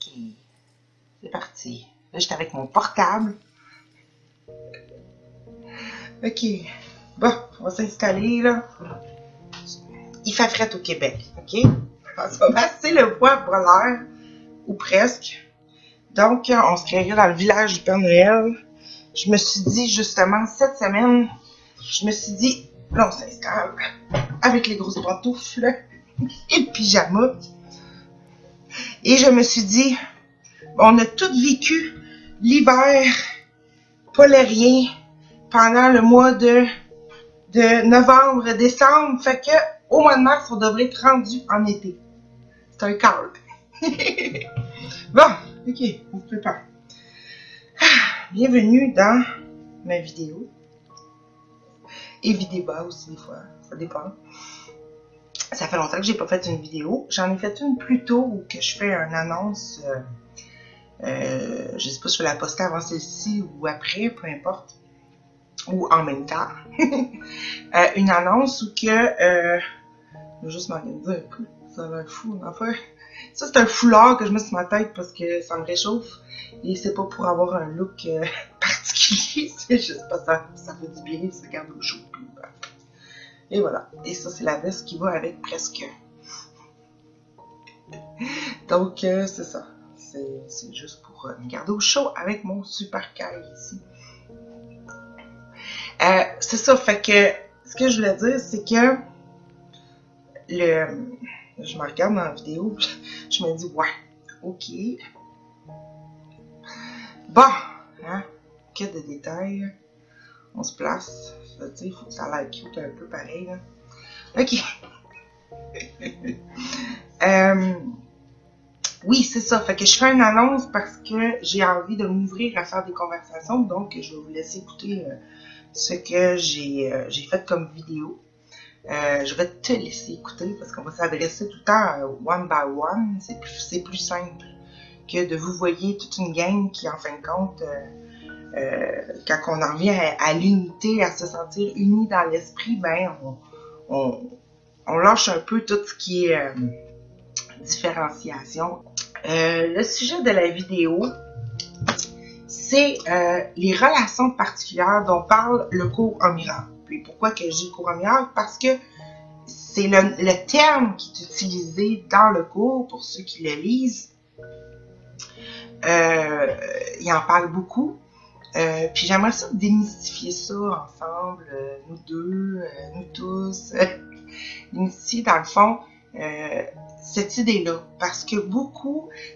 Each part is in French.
Ok, c'est parti. Là, j'étais avec mon portable. Ok, bon, on va s'installer, là. Il fait fret au Québec, ok? Ça va passer le bois brûleur, ou presque. Donc, on se créerait dans le village du Père Noël. Je me suis dit, justement, cette semaine, je me suis dit, là, on s'installe avec les grosses pantoufles et le pyjama. Et je me suis dit, on a tous vécu l'hiver polérien pendant le mois de novembre, décembre. Fait que au mois de mars, on devrait être rendu en été. C'est un câble. Bon, ok, on se prépare. Bienvenue dans ma vidéo. Et vidéo aussi des fois, ça dépend. Ça fait longtemps que j'ai pas fait une vidéo. J'en ai fait une plus tôt où que je fais une annonce. Je sais pas si je vais la poster avant celle-ci ou après, peu importe. Ou en même temps. Une annonce où que... je vais juste m'organiser un peu. Ça va être fou, en fait. Ça, c'est un foulard que je mets sur ma tête parce que ça me réchauffe. Et c'est pas pour avoir un look particulier. C'est juste parce que ça fait du bien, ça garde au chaud. Et voilà. Et ça, c'est la veste qui va avec presque. Donc, c'est ça. C'est juste pour me garder au chaud avec mon super caille ici. C'est ça. Fait que, ce que je voulais dire, c'est que je me regarde dans la vidéo, je me dis, ouais, ok. Bon, hein, que de détails. On se place. Il faut que ça a l'air cute un peu pareil, là. Ok. Oui, c'est ça. Fait que je fais une annonce parce que j'ai envie de m'ouvrir à faire des conversations. Donc, je vais vous laisser écouter ce que j'ai fait comme vidéo. Je vais te laisser écouter parce qu'on va s'adresser tout le temps one by one. C'est plus simple que de vous voyez toute une gang qui, en fin de compte, quand on en revient à l'unité, à se sentir unis dans l'esprit, ben on lâche un peu tout ce qui est différenciation. Le sujet de la vidéo, c'est les relations particulières dont parle le cours en miracle. Puis pourquoi que je dis cours en miracle? Parce que c'est le terme qui est utilisé dans le cours pour ceux qui le lisent. Il en parle beaucoup. Puis j'aimerais ça démystifier ça ensemble, nous deux, nous tous. Démystifier dans le fond cette idée-là. Parce que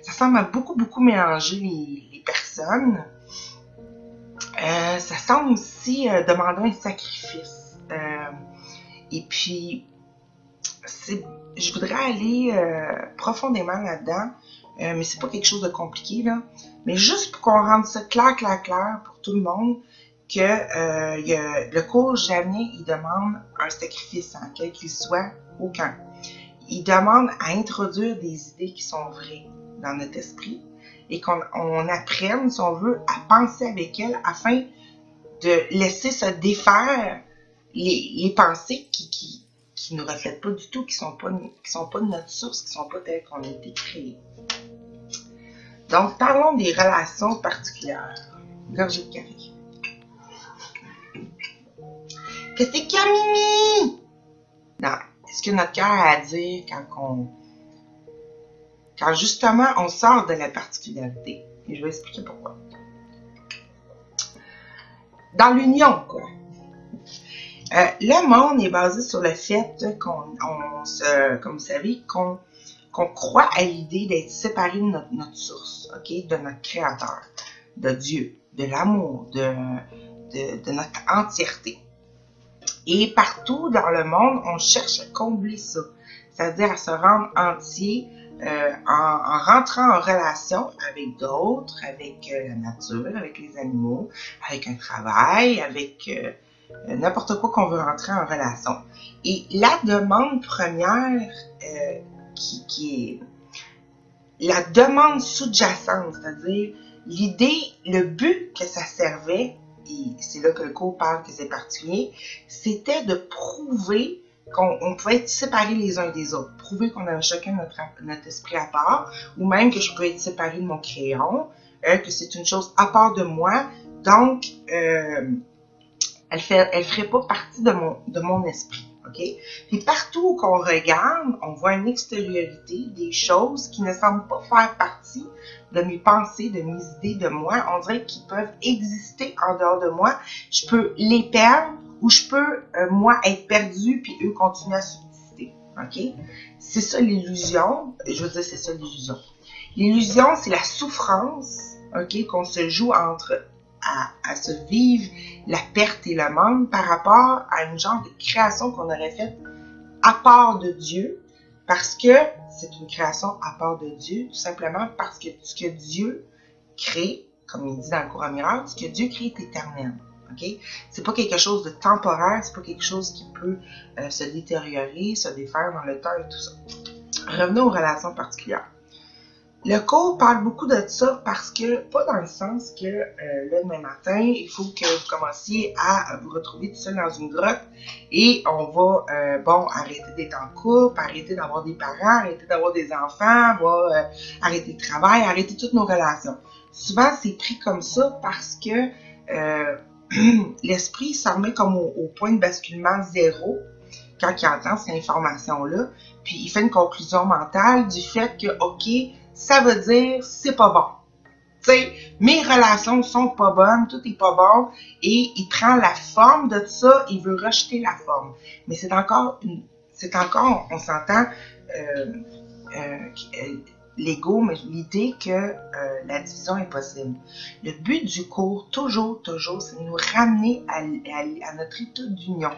ça semble à beaucoup mélanger les personnes. Ça semble aussi demander un sacrifice. Et puis, je voudrais aller profondément là-dedans, mais c'est pas quelque chose de compliqué, là. Mais juste pour qu'on rende ça clair pour tout le monde, que le cours jamais, il demande un sacrifice, hein, quel qu'il soit, aucun. Il demande à introduire des idées qui sont vraies dans notre esprit et qu'on apprenne, si on veut, à penser avec elles afin de laisser se défaire les pensées qui ne nous reflètent pas du tout, qui sont pas de notre source, qui sont pas telles qu'on a été créés. Donc, parlons des relations particulières. Gorgée de café. Qu'est-ce que c'est, Mimi? Non. Ce que notre cœur a à dire quand justement on sort de la particularité. Et je vais expliquer pourquoi. Dans l'union, quoi. Le monde est basé sur le fait comme vous savez, qu'on croit à l'idée d'être séparé de notre source, ok, de notre créateur, de Dieu, de l'amour, de notre entièreté. Et partout dans le monde, on cherche à combler ça, c'est-à-dire à se rendre entier en rentrant en relation avec d'autres, avec la nature, avec les animaux, avec un travail, avec n'importe quoi qu'on veut rentrer en relation. Et la demande première qui est la demande sous-jacente, c'est-à-dire l'idée, le but que ça servait, et c'est là que le cours parle que c'est particulier, c'était de prouver qu'on pouvait être séparés les uns des autres, prouver qu'on avait chacun notre esprit à part, ou même que je peux être séparée de mon crayon, que c'est une chose à part de moi, donc elle ferait pas partie de mon esprit. OK? Puis partout qu'on regarde, on voit une extériorité, des choses qui ne semblent pas faire partie de mes pensées, de mes idées, de moi. On dirait qu'ils peuvent exister en dehors de moi. Je peux les perdre ou je peux, moi, être perdu puis eux continuer à subsister. OK? C'est ça l'illusion. Je veux dire, c'est ça l'illusion. L'illusion, c'est la souffrance, OK, qu'on se joue entre à se vivre la perte et le manque par rapport à une genre de création qu'on aurait faite à part de Dieu, parce que c'est une création à part de Dieu, tout simplement parce que ce que Dieu crée, comme il dit dans le Courant Miracle, ce que Dieu crée est éternel. Okay? C'est pas quelque chose de temporaire, c'est pas quelque chose qui peut se détériorer, se défaire dans le temps et tout ça. Revenons aux relations particulières. Le cours parle beaucoup de ça parce que, pas dans le sens que le demain matin, il faut que vous commenciez à vous retrouver tout seul dans une grotte et on va, arrêter d'être en couple, arrêter d'avoir des parents, arrêter d'avoir des enfants, arrêter le travail, arrêter toutes nos relations. Souvent, c'est pris comme ça parce que l'esprit s'en met comme au point de basculement zéro quand il entend cette information-là, puis il fait une conclusion mentale du fait que, OK, ça veut dire c'est pas bon. Tu sais, mes relations sont pas bonnes, tout est pas bon, et il prend la forme de ça, il veut rejeter la forme. Mais c'est encore, on s'entend, l'ego, mais l'idée que la division est possible. Le but du cours, toujours, c'est de nous ramener à notre état d'union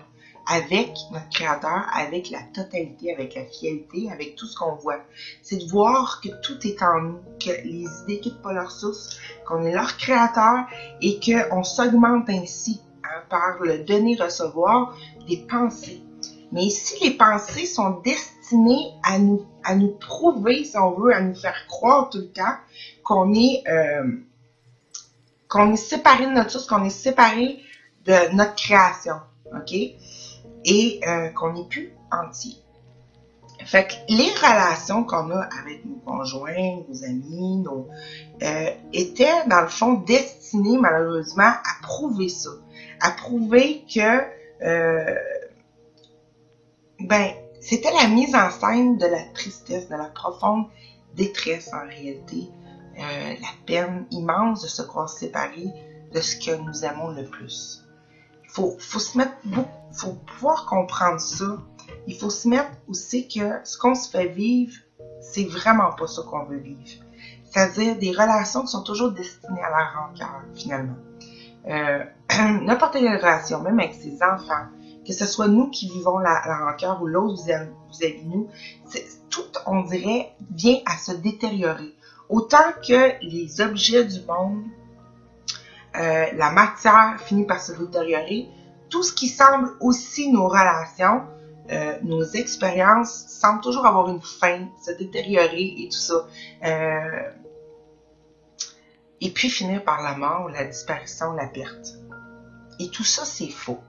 avec notre Créateur, avec la totalité, avec la fidélité, avec tout ce qu'on voit. C'est de voir que tout est en nous, que les idées quittent pas leur source, qu'on est leur Créateur et qu'on s'augmente ainsi par le donner-recevoir des pensées. Mais si les pensées sont destinées à nous prouver, si on veut, à nous faire croire tout le temps qu'on est séparé de notre source, qu'on est séparé de notre création, OK? Et qu'on n'est plus entier. Fait que les relations qu'on a avec nos conjoints, nos amis, étaient dans le fond destinées malheureusement à prouver ça. À prouver que c'était la mise en scène de la tristesse, de la profonde détresse en réalité, la peine immense de se croire séparés de ce que nous aimons le plus. Faut pouvoir comprendre ça. Il faut se mettre aussi que ce qu'on se fait vivre, c'est vraiment pas ça qu'on veut vivre. C'est-à-dire des relations qui sont toujours destinées à la rancœur, finalement. N'importe quelle relation, même avec ses enfants, que ce soit nous qui vivons la rancœur ou l'autre vis-à-vis de nous, tout, on dirait, vient à se détériorer. Autant que les objets du monde, la matière finit par se détériorer, tout ce qui semble aussi nos relations, nos expériences, semblent toujours avoir une fin, se détériorer et tout ça. Et puis finir par la mort, la disparition, la perte. Et tout ça, c'est faux.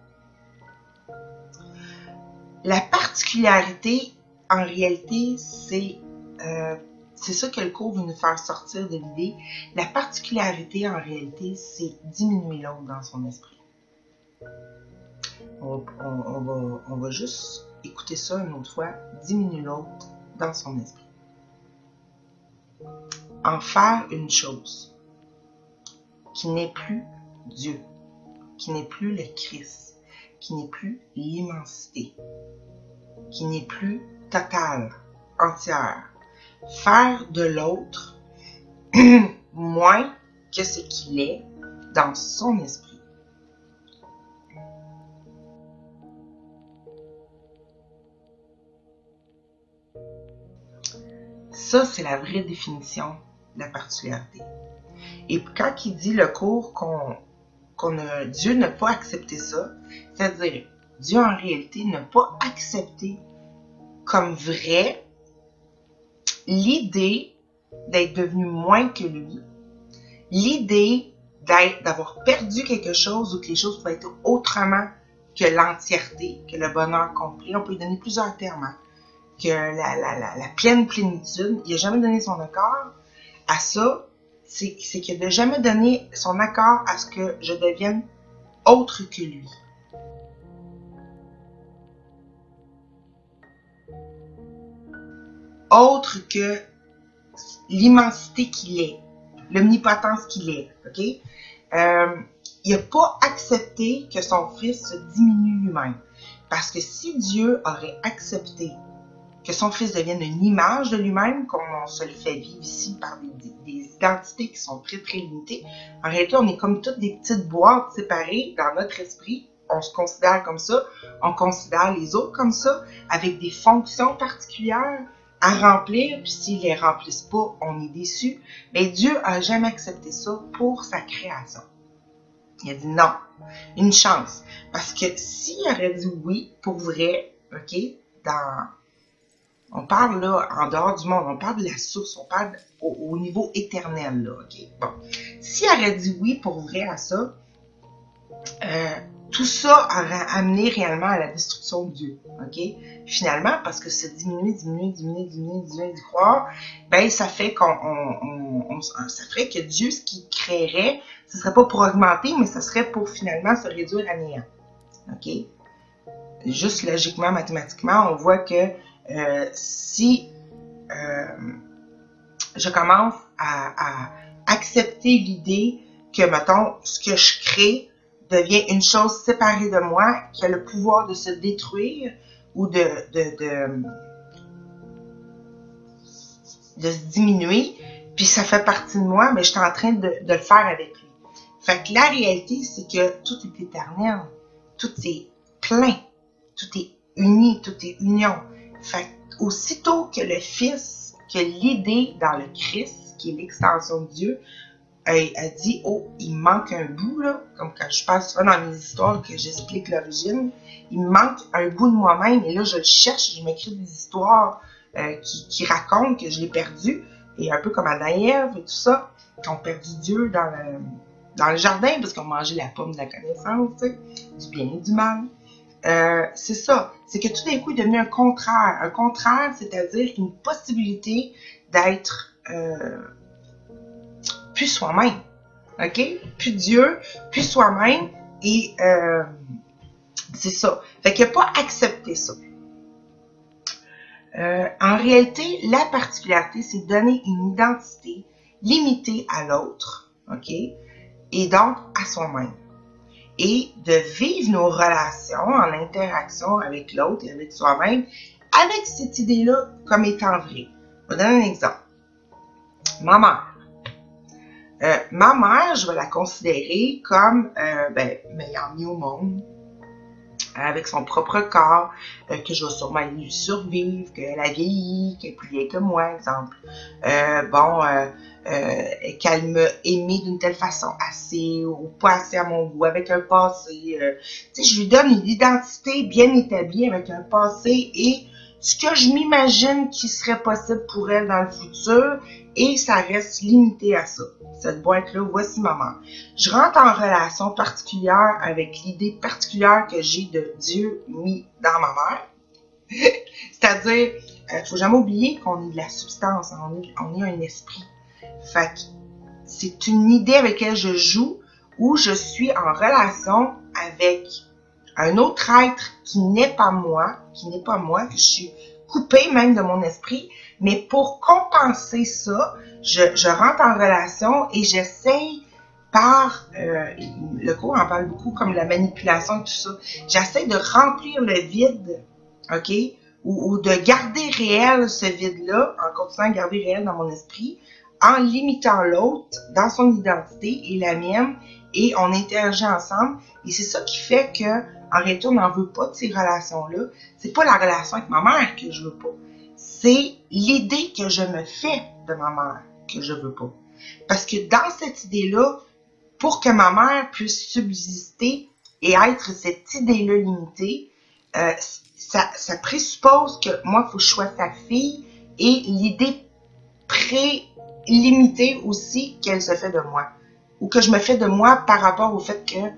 La particularité, en réalité, c'est ça que le cours veut nous faire sortir de l'idée. La particularité, en réalité, c'est diminuer l'autre dans son esprit. On va juste écouter ça une autre fois. Diminuer l'autre dans son esprit. En faire une chose qui n'est plus Dieu, qui n'est plus le Christ, qui n'est plus l'immensité, qui n'est plus totale, entière. Faire de l'autre moins que ce qu'il est dans son esprit. Ça, c'est la vraie définition de la particularité. Et quand il dit le cours Dieu n'a pas accepté ça, c'est-à-dire Dieu en réalité n'a pas accepté comme vrai l'idée d'être devenu moins que lui, l'idée d'avoir perdu quelque chose ou que les choses pouvaient être autrement que l'entièreté, que le bonheur complet. On peut lui donner plusieurs termes, hein. Que la pleine plénitude. Il n'a jamais donné son accord à ça. C'est qu'il n'a jamais donné son accord à ce que je devienne autre que lui. Autre que l'immensité qu'il est, l'omnipotence qu'il est, ok? Il n'a pas accepté que son fils se diminue lui-même. Parce que si Dieu aurait accepté que son fils devienne une image de lui-même, comme on se le fait vivre ici par des identités qui sont très, très limitées, en réalité, on est comme toutes des petites boîtes séparées dans notre esprit. On se considère comme ça, on considère les autres comme ça, avec des fonctions particulières à remplir, puis s'ils les remplissent pas, on est déçu. Mais Dieu a jamais accepté ça pour sa création. Il a dit non, une chance. Parce que s'il aurait dit oui, pour vrai, ok, on parle là, en dehors du monde, on parle de la source, on parle au niveau éternel, là, ok. Bon, s'il aurait dit oui, pour vrai à ça, tout ça aurait amené réellement à la destruction de Dieu, ok? Finalement, parce que se diminuer d'y croire, ben ça fait ça ferait que Dieu, ce qu'il créerait, ce serait pas pour augmenter, mais ce serait pour finalement se réduire à néant, ok? Juste logiquement, mathématiquement, on voit que si je commence à accepter l'idée que, mettons, ce que je crée devient une chose séparée de moi, qui a le pouvoir de se détruire ou de se diminuer, puis ça fait partie de moi, mais je suis en train de le faire avec lui. Fait que la réalité, c'est que tout est éternel, tout est plein, tout est uni, tout est union. Fait que aussitôt que le Fils, que l'idée dans le Christ, qui est l'extension de Dieu, a dit, oh, il me manque un bout, là, comme quand je passe souvent dans mes histoires que j'explique l'origine, il me manque un bout de moi-même, et là, je le cherche, je m'écris des histoires qui racontent que je l'ai perdu, et un peu comme Adam et Ève et tout ça, qui ont perdu Dieu dans le jardin, parce qu'ils ont mangé la pomme de la connaissance, tu sais, du bien et du mal. C'est ça, c'est que tout d'un coup, il est devenu un contraire. Un contraire, c'est-à-dire une possibilité d'être plus soi-même, ok? Plus Dieu, plus soi-même, et c'est ça. Fait qu'il n'a pas accepté ça. En réalité, la particularité, c'est donner une identité limitée à l'autre, ok? Et donc à soi-même. Et de vivre nos relations en interaction avec l'autre et avec soi-même, avec cette idée-là comme étant vraie. Je vais donner un exemple. Ma mère. Ma mère, je vais la considérer comme m'ayant mis au monde, avec son propre corps, que je vais sûrement lui survivre, qu'elle a vieilli, qu'elle est plus vieille que moi, exemple. Qu'elle m'a aimé d'une telle façon, assez ou pas assez à mon goût, avec un passé. Tu sais, je lui donne une identité bien établie avec un passé et ce que je m'imagine qui serait possible pour elle dans le futur, et ça reste limité à ça. Cette boîte-là, voici ma mère. Je rentre en relation particulière avec l'idée particulière que j'ai de Dieu mis dans ma mère. C'est-à-dire, faut jamais oublier qu'on est de la substance, on est un esprit. Fait que c'est une idée avec laquelle je joue, où je suis en relation avec un autre être qui n'est pas moi, que je suis coupée même de mon esprit, mais pour compenser ça, je rentre en relation et j'essaye par, le cours en parle beaucoup comme la manipulation et tout ça, j'essaie de remplir le vide, ok, ou de garder réel ce vide-là, en continuant à garder réel dans mon esprit, en limitant l'autre dans son identité et la mienne, et on interagit ensemble, et c'est ça qui fait que en réalité, on n'en veut pas de ces relations-là. C'est pas la relation avec ma mère que je veux pas. C'est l'idée que je me fais de ma mère que je veux pas. Parce que dans cette idée-là, pour que ma mère puisse subsister et être cette idée-là limitée, ça présuppose que moi, il faut que je sois sa fille, et l'idée limitée aussi qu'elle se fait de moi. Ou que je me fais de moi par rapport au fait que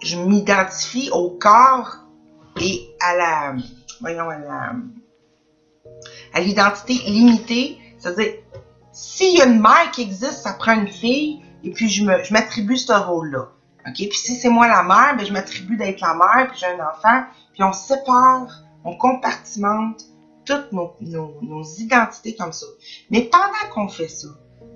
je m'identifie au corps et à la, voyons, à l'identité limitée. C'est-à-dire, s'il y a une mère qui existe, ça prend une fille, et puis je m'attribue ce rôle-là. OK? Puis si c'est moi la mère, ben je m'attribue d'être la mère, puis j'ai un enfant, puis on sépare, on compartimente toutes nos identités comme ça. Mais pendant qu'on fait ça,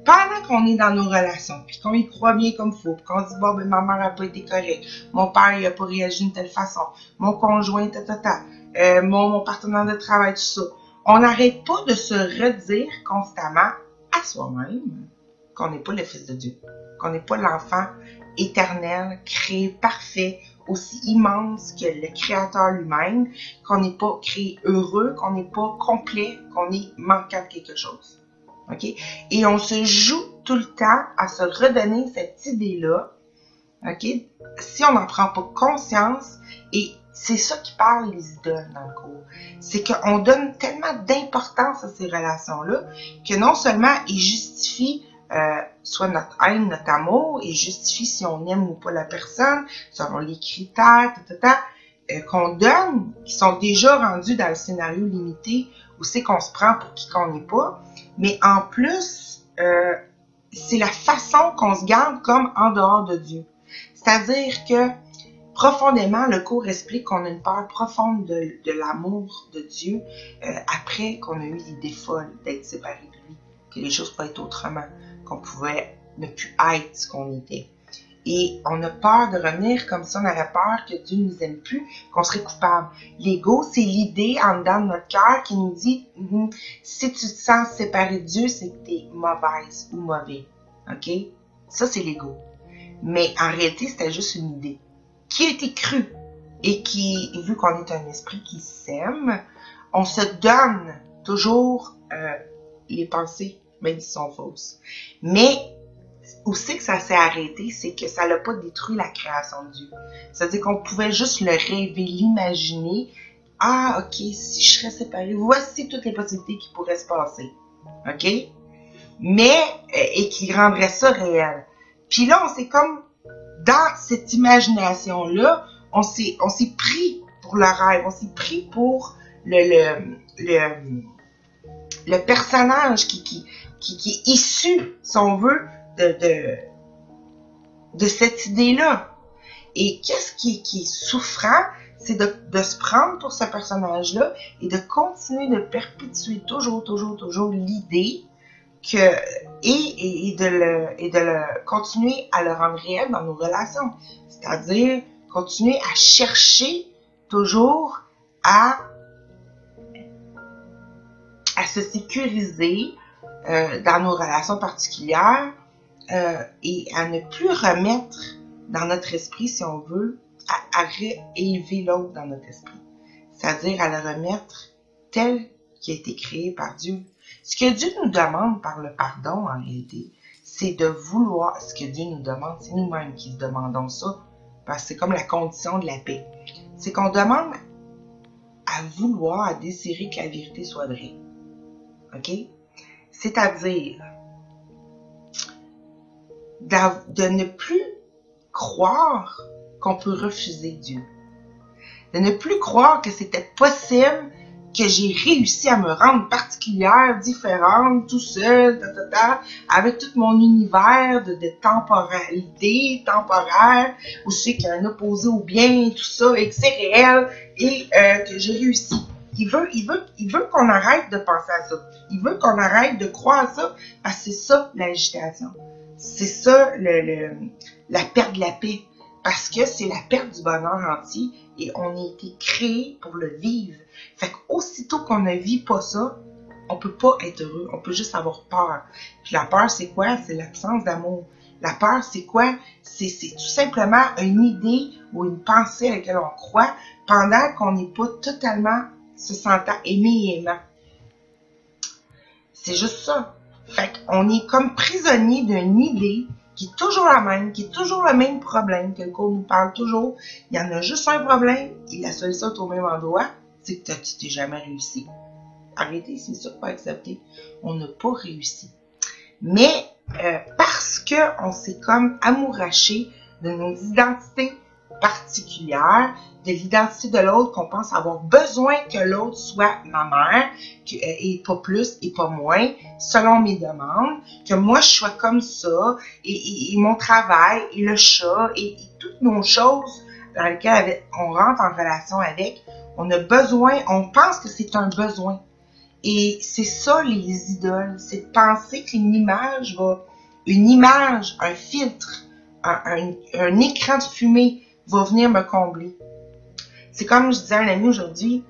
pendant qu'on est dans nos relations, puis qu'on y croit bien comme il faut, puis qu'on se dit, bon, ben ma mère n'a pas été correcte, mon père, il n'a pas réagi d'une telle façon, mon conjoint, mon partenaire de travail, tout ça, on n'arrête pas de se redire constamment à soi-même qu'on n'est pas le Fils de Dieu, qu'on n'est pas l'enfant éternel, créé parfait, aussi immense que le Créateur lui-même, qu'on n'est pas créé heureux, qu'on n'est pas complet, qu'on est manquant de quelque chose. OK? Et on se joue tout le temps à se redonner cette idée-là, OK? Si on n'en prend pas conscience, et c'est ça qui parle les idoles dans le cours, c'est qu'on donne tellement d'importance à ces relations-là que non seulement ils justifient soit notre haine, notre amour, et justifie si on aime ou pas la personne, selon les critères, qu'on donne, qui sont déjà rendus dans le scénario limité, où c'est qu'on se prend pour qui qu'on n'est pas, mais en plus, c'est la façon qu'on se garde comme en dehors de Dieu. C'est-à-dire que, profondément, le cours explique qu'on a une peur profonde de l'amour de Dieu après qu'on a eu l'idée folle d'être séparé de lui, que les choses pouvaient être autrement, qu'on pouvait ne plus être ce qu'on était. Et on a peur de revenir comme ça, on aurait peur que Dieu nous aime plus, qu'on serait coupable. L'ego, c'est l'idée en dedans de notre cœur qui nous dit si tu te sens séparé de Dieu, c'est que tu es mauvaise ou mauvais. OK? Ça, c'est l'ego. Mais en réalité, c'était juste une idée qui a été crue et qui, vu qu'on est un esprit qui s'aime, on se donne toujours les pensées, même si sont fausses. Mais où c'est que ça s'est arrêté, c'est que ça n'a pas détruit la création de Dieu. C'est-à-dire qu'on pouvait juste le rêver, l'imaginer. Ah, OK, si je serais séparée, voici toutes les possibilités qui pourraient se passer. OK? Mais, et qui rendraient ça réel. Puis là, on s'est comme, dans cette imagination-là, on s'est pris pour le rêve, on s'est pris pour le personnage qui est issu, si on veut, de cette idée-là. Et qu'est-ce qui est souffrant, c'est de se prendre pour ce personnage-là et de continuer de perpétuer toujours l'idée que et de le continuer à le rendre réel dans nos relations. C'est-à-dire continuer à chercher toujours à se sécuriser dans nos relations particulières et à ne plus remettre dans notre esprit, si on veut, à réélever l'autre dans notre esprit. C'est-à-dire à le remettre tel qu'il a été créé par Dieu. Ce que Dieu nous demande par le pardon, en réalité, c'est de vouloir, ce que Dieu nous demande, c'est nous-mêmes qui demandons ça, parce que c'est comme la condition de la paix. C'est qu'on demande à vouloir, à désirer que la vérité soit vraie. OK? C'est-à-dire de ne plus croire qu'on peut refuser Dieu. De ne plus croire que c'était possible que j'ai réussi à me rendre particulière, différente, tout seul, avec tout mon univers de temporalité, temporaire, où je sais qu'il y a un opposé au bien, tout ça, et que c'est réel, et que j'ai réussi. Il veut qu'on arrête de penser à ça. Il veut qu'on arrête de croire à ça, parce que c'est ça l'agitation. C'est ça la perte de la paix. Parce que c'est la perte du bonheur entier et on a été créé pour le vivre. Fait qu'aussitôt qu'on ne vit pas ça, on peut pas être heureux. On peut juste avoir peur. Puis la peur, c'est quoi? C'est l'absence d'amour. La peur, c'est quoi? C'est tout simplement une idée ou une pensée à laquelle on croit pendant qu'on n'est pas totalement se sentant aimé et aimant. C'est juste ça. Fait qu'on est comme prisonnier d'une idée qui est toujours la même, qui est toujours le même problème, que le cours nous parle toujours. Il y en a juste un problème, et la solution est au même endroit, c'est que tu t'es jamais réussi. Arrêtez, c'est ça qu'il faut accepter. On n'a pas réussi. Mais parce qu'on s'est comme amouraché de nos identités particulière de l'identité de l'autre, qu'on pense avoir besoin que l'autre soit ma mère, et pas plus et pas moins, selon mes demandes, que moi je sois comme ça, et mon travail, et le chat, et toutes nos choses dans lesquelles on rentre en relation avec, on a besoin, on pense que c'est un besoin. Et c'est ça les idoles, c'est de penser qu'une image un filtre, un écran de fumée va venir me combler. C'est comme je disais à un ami aujourd'hui,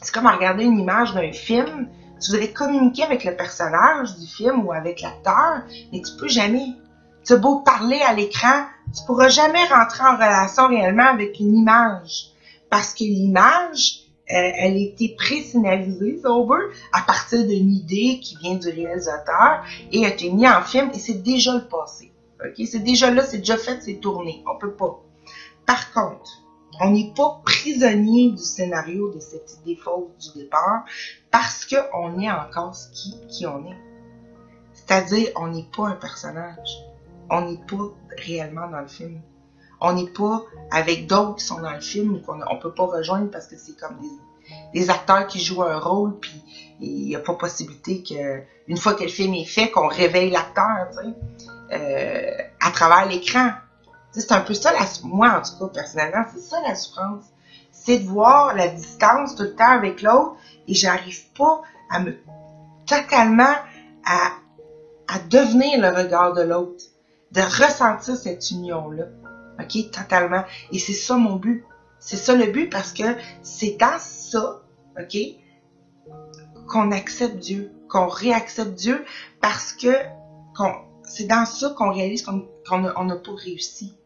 c'est comme regarder une image d'un film. Tu voudrais communiquer avec le personnage du film ou avec l'acteur, mais tu peux jamais. Tu as beau parler à l'écran, tu pourras jamais rentrer en relation réellement avec une image. Parce que l'image, elle a été pré-scénarisée, si on veut, à partir d'une idée qui vient du réalisateur et a été mise en film et c'est déjà le passé. Okay? C'est déjà là, c'est déjà fait, c'est tourné. On peut pas. Par contre, on n'est pas prisonnier du scénario de cette idée fausse du départ parce qu'on est encore qui on est. C'est-à-dire, on n'est pas un personnage. On n'est pas réellement dans le film. On n'est pas avec d'autres qui sont dans le film ou qu'on ne peut pas rejoindre parce que c'est comme des acteurs qui jouent un rôle, puis il n'y a pas possibilité qu'une fois que le film est fait, qu'on réveille l'acteur, tu sais, à travers l'écran. C'est un peu ça, moi en tout cas, personnellement, c'est ça la souffrance. C'est de voir la distance tout le temps avec l'autre et j'arrive pas à me totalement à devenir le regard de l'autre, de ressentir cette union-là. OK? Totalement. Et c'est ça mon but. C'est ça le but parce que c'est dans ça, OK, qu'on accepte Dieu, qu'on réaccepte Dieu parce que c'est dans ça qu'on réalise qu'on n'a pas réussi.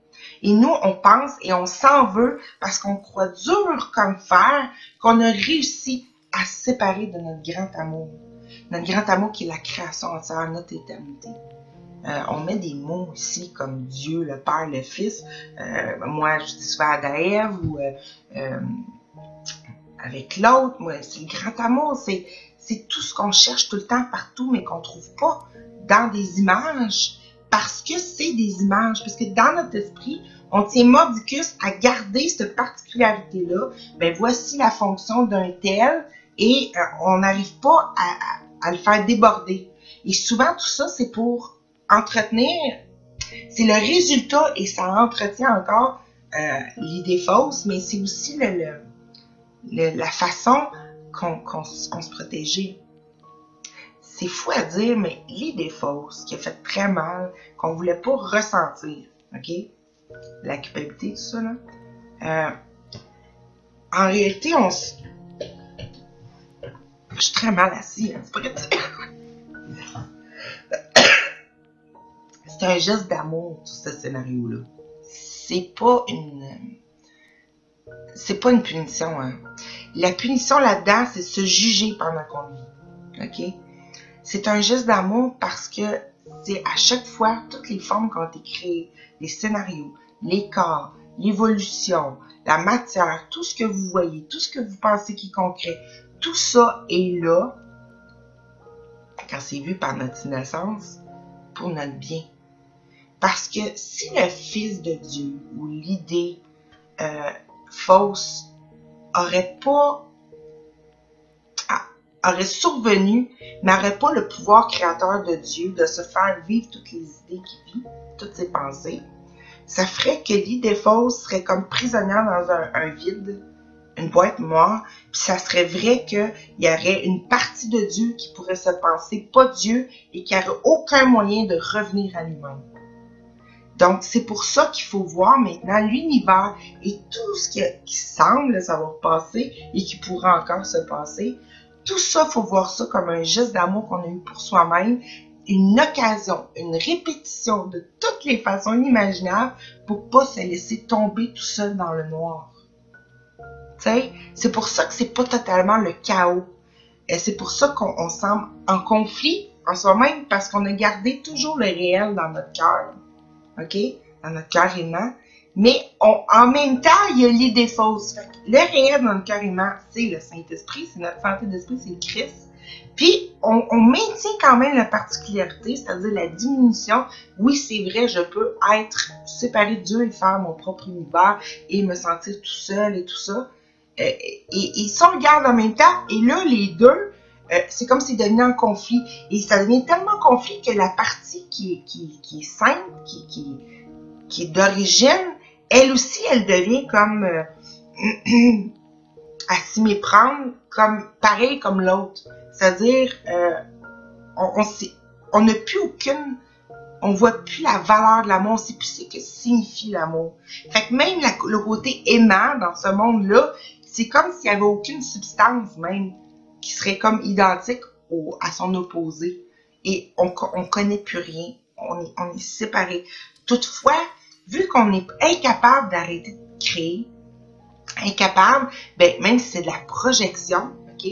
Et nous, on pense et on s'en veut parce qu'on croit dur comme fer qu'on a réussi à se séparer de notre grand amour. Notre grand amour qui est la création entière, notre éternité. On met des mots ici comme Dieu, le Père, le Fils. Moi, je dis souvent Adam et Ève ou avec l'autre. Moi, c'est le grand amour. C'est tout ce qu'on cherche tout le temps partout, mais qu'on ne trouve pas dans des images. Parce que c'est des images. Parce que dans notre esprit, on tient mordicus à garder cette particularité-là. Ben, voici la fonction d'un tel et on n'arrive pas à le faire déborder. Et souvent, tout ça, c'est pour entretenir, c'est le résultat et ça entretient encore l'idée fausse, mais c'est aussi la façon qu'on se protégeait. C'est fou à dire, mais l'idée fausse qui a fait très mal, qu'on voulait pas ressentir, OK? La culpabilité, tout ça, là. En réalité, je suis très mal assis, hein, c'est pas que c'est un geste d'amour, tout ce scénario-là. C'est pas une punition, hein. La punition là-dedans, c'est se juger pendant qu'on vit. OK? C'est un geste d'amour parce que c'est à chaque fois, toutes les formes qui ont été créées, les scénarios, les corps, l'évolution, la matière, tout ce que vous voyez, tout ce que vous pensez qui est concret, tout ça est là, quand c'est vu par notre innocence, pour notre bien. Parce que si le Fils de Dieu ou l'idée fausse aurait survenu, n'aurait pas le pouvoir créateur de Dieu de se faire vivre toutes les idées qu'il vit, toutes ses pensées, ça ferait que l'idée fausse serait comme prisonnière dans un vide, une boîte noire, puis ça serait vrai qu'il y aurait une partie de Dieu qui pourrait se penser pas Dieu et qui n'aurait aucun moyen de revenir à lui-même. Donc, c'est pour ça qu'il faut voir maintenant l'univers et tout ce qui semble s'avoir passé et qui pourra encore se passer. Tout ça, il faut voir ça comme un geste d'amour qu'on a eu pour soi-même, une occasion, une répétition de toutes les façons imaginables pour pas se laisser tomber tout seul dans le noir. Tu sais, c'est pour ça que c'est pas totalement le chaos. Et c'est pour ça qu'on semble en conflit en soi-même parce qu'on a gardé toujours le réel dans notre cœur. OK? Dans notre cœur aimant. Mais en même temps, il y a l'idée fausse. Fait que le réel dans notre cœur aimant, c'est le Saint-Esprit, c'est notre santé d'esprit, c'est le Christ. Puis, on maintient quand même la particularité, c'est-à-dire la diminution. Oui, c'est vrai, je peux être séparé de Dieu et faire mon propre univers et me sentir tout seul et tout ça. Et ça, on regarde en même temps. Et là, les deux, c'est comme si devenu un conflit. Et ça devient tellement conflit que la partie qui est sainte, qui est d'origine, elle aussi, elle devient comme à s'y méprendre, comme pareil comme l'autre. C'est-à-dire, on n'a plus aucune, on voit plus la valeur de l'amour, on sait plus ce que signifie l'amour. Fait que même le côté aimant dans ce monde-là, c'est comme s'il n'y avait aucune substance même qui serait comme identique à son opposé. Et on connaît plus rien. On est séparés. Toutefois, vu qu'on est incapable d'arrêter de créer, incapable, ben, même si c'est de la projection, ok,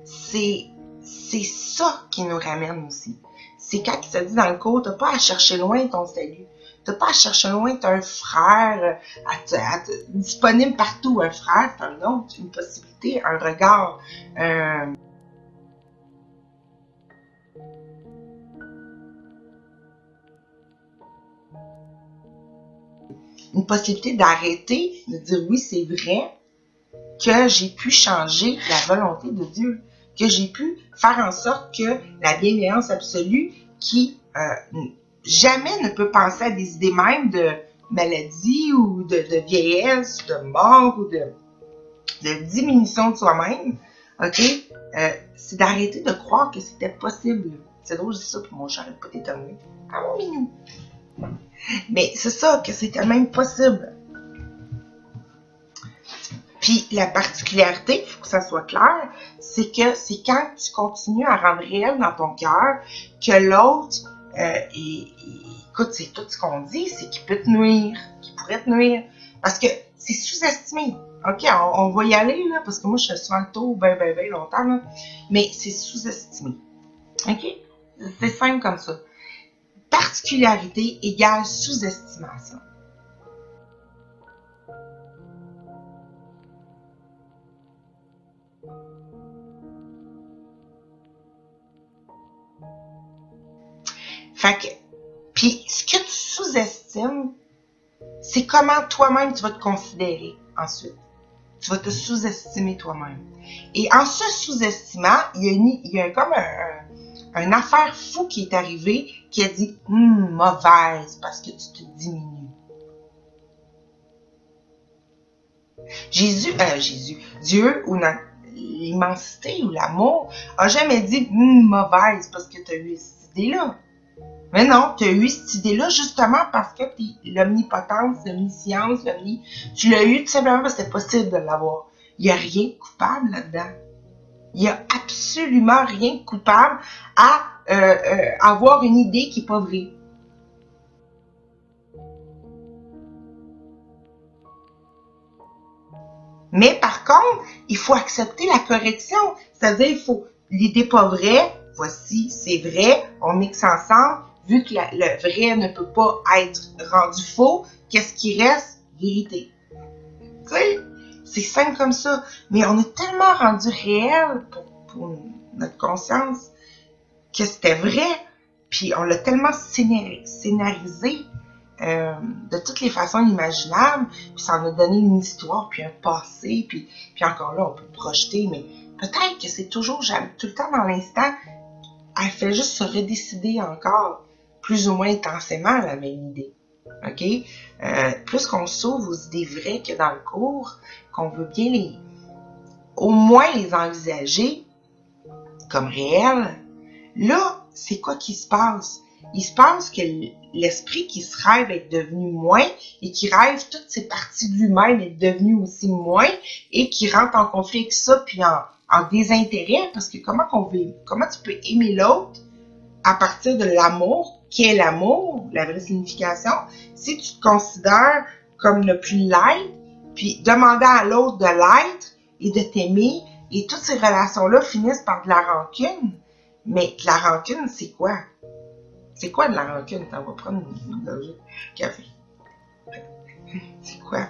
c'est ça qui nous ramène aussi. C'est quand il se dit dans le cours, t'as pas à chercher loin ton salut. T'as pas à chercher loin, t'as un frère disponible partout. Un frère, c'est un autre, une possibilité, un regard, une possibilité d'arrêter, de dire oui, c'est vrai que j'ai pu changer la volonté de Dieu, que j'ai pu faire en sorte que la bienveillance absolue qui jamais ne peut penser à des idées même de maladie ou de vieillesse, de mort ou de diminution de soi-même, ok, c'est d'arrêter de croire que c'était possible. C'est drôle, je dis ça, puis mon chat n'arrête pas d'étonner. Ah mon minou! Mais c'est ça, que c'était même possible. Puis la particularité, il faut que ça soit clair, c'est que c'est quand tu continues à rendre réel dans ton cœur que l'autre, écoute, c'est tout ce qu'on dit, c'est qu'il peut te nuire, qu'il pourrait te nuire. Parce que c'est sous-estimé. OK, on va y aller, là, parce que moi, je fais souvent le tour ben longtemps, là. Mais c'est sous-estimé. OK? C'est simple comme ça. Particularité égale sous-estimation. Fait que, puis ce que tu sous-estimes, c'est comment toi-même tu vas te considérer ensuite. Tu vas te sous-estimer toi-même. Et en se sous-estimant, il y a comme une affaire fou qui est arrivée qui a dit mauvaise parce que tu te diminues. Dieu ou l'immensité ou l'amour a jamais dit mauvaise parce que tu as eu cette idée-là. Mais non, tu as eu cette idée-là justement parce que l'omnipotence, l'omniscience, tu l'as eu tout simplement parce que c'était possible de l'avoir. Il n'y a rien de coupable là-dedans. Il n'y a absolument rien de coupable à avoir une idée qui n'est pas vraie. Mais par contre, il faut accepter la correction. C'est-à-dire, il faut l'idée pas vraie, voici, c'est vrai, on mixe ensemble. Vu que le vrai ne peut pas être rendu faux, qu'est-ce qui reste? Vérité. Tu sais, c'est simple comme ça. Mais on est tellement rendu réel pour notre conscience que c'était vrai. Puis on l'a tellement scénarisé de toutes les façons imaginables. Puis ça en a donné une histoire, puis un passé. Puis encore là, on peut projeter. Mais peut-être que c'est toujours, tout le temps dans l'instant, elle fait juste se redécider encore. Plus ou moins intensément la même idée. OK? Plus qu'on s'ouvre aux idées vraies que dans le cours, qu'on veut bien au moins les envisager comme réelles, là, c'est quoi qui se passe? Il se passe que l'esprit qui se rêve être devenu moins et qui rêve toutes ces parties de lui-même être devenu aussi moins et qui rentre en conflit avec ça puis en désintérêt parce que comment tu peux aimer l'autre à partir de l'amour, qui est l'amour, la vraie signification, si tu te considères comme ne plus l'être, puis demander à l'autre de l'être et de t'aimer, et toutes ces relations-là finissent par de la rancune. Mais de la rancune, c'est quoi? C'est quoi de la rancune? On va prendre une logique café. C'est quoi?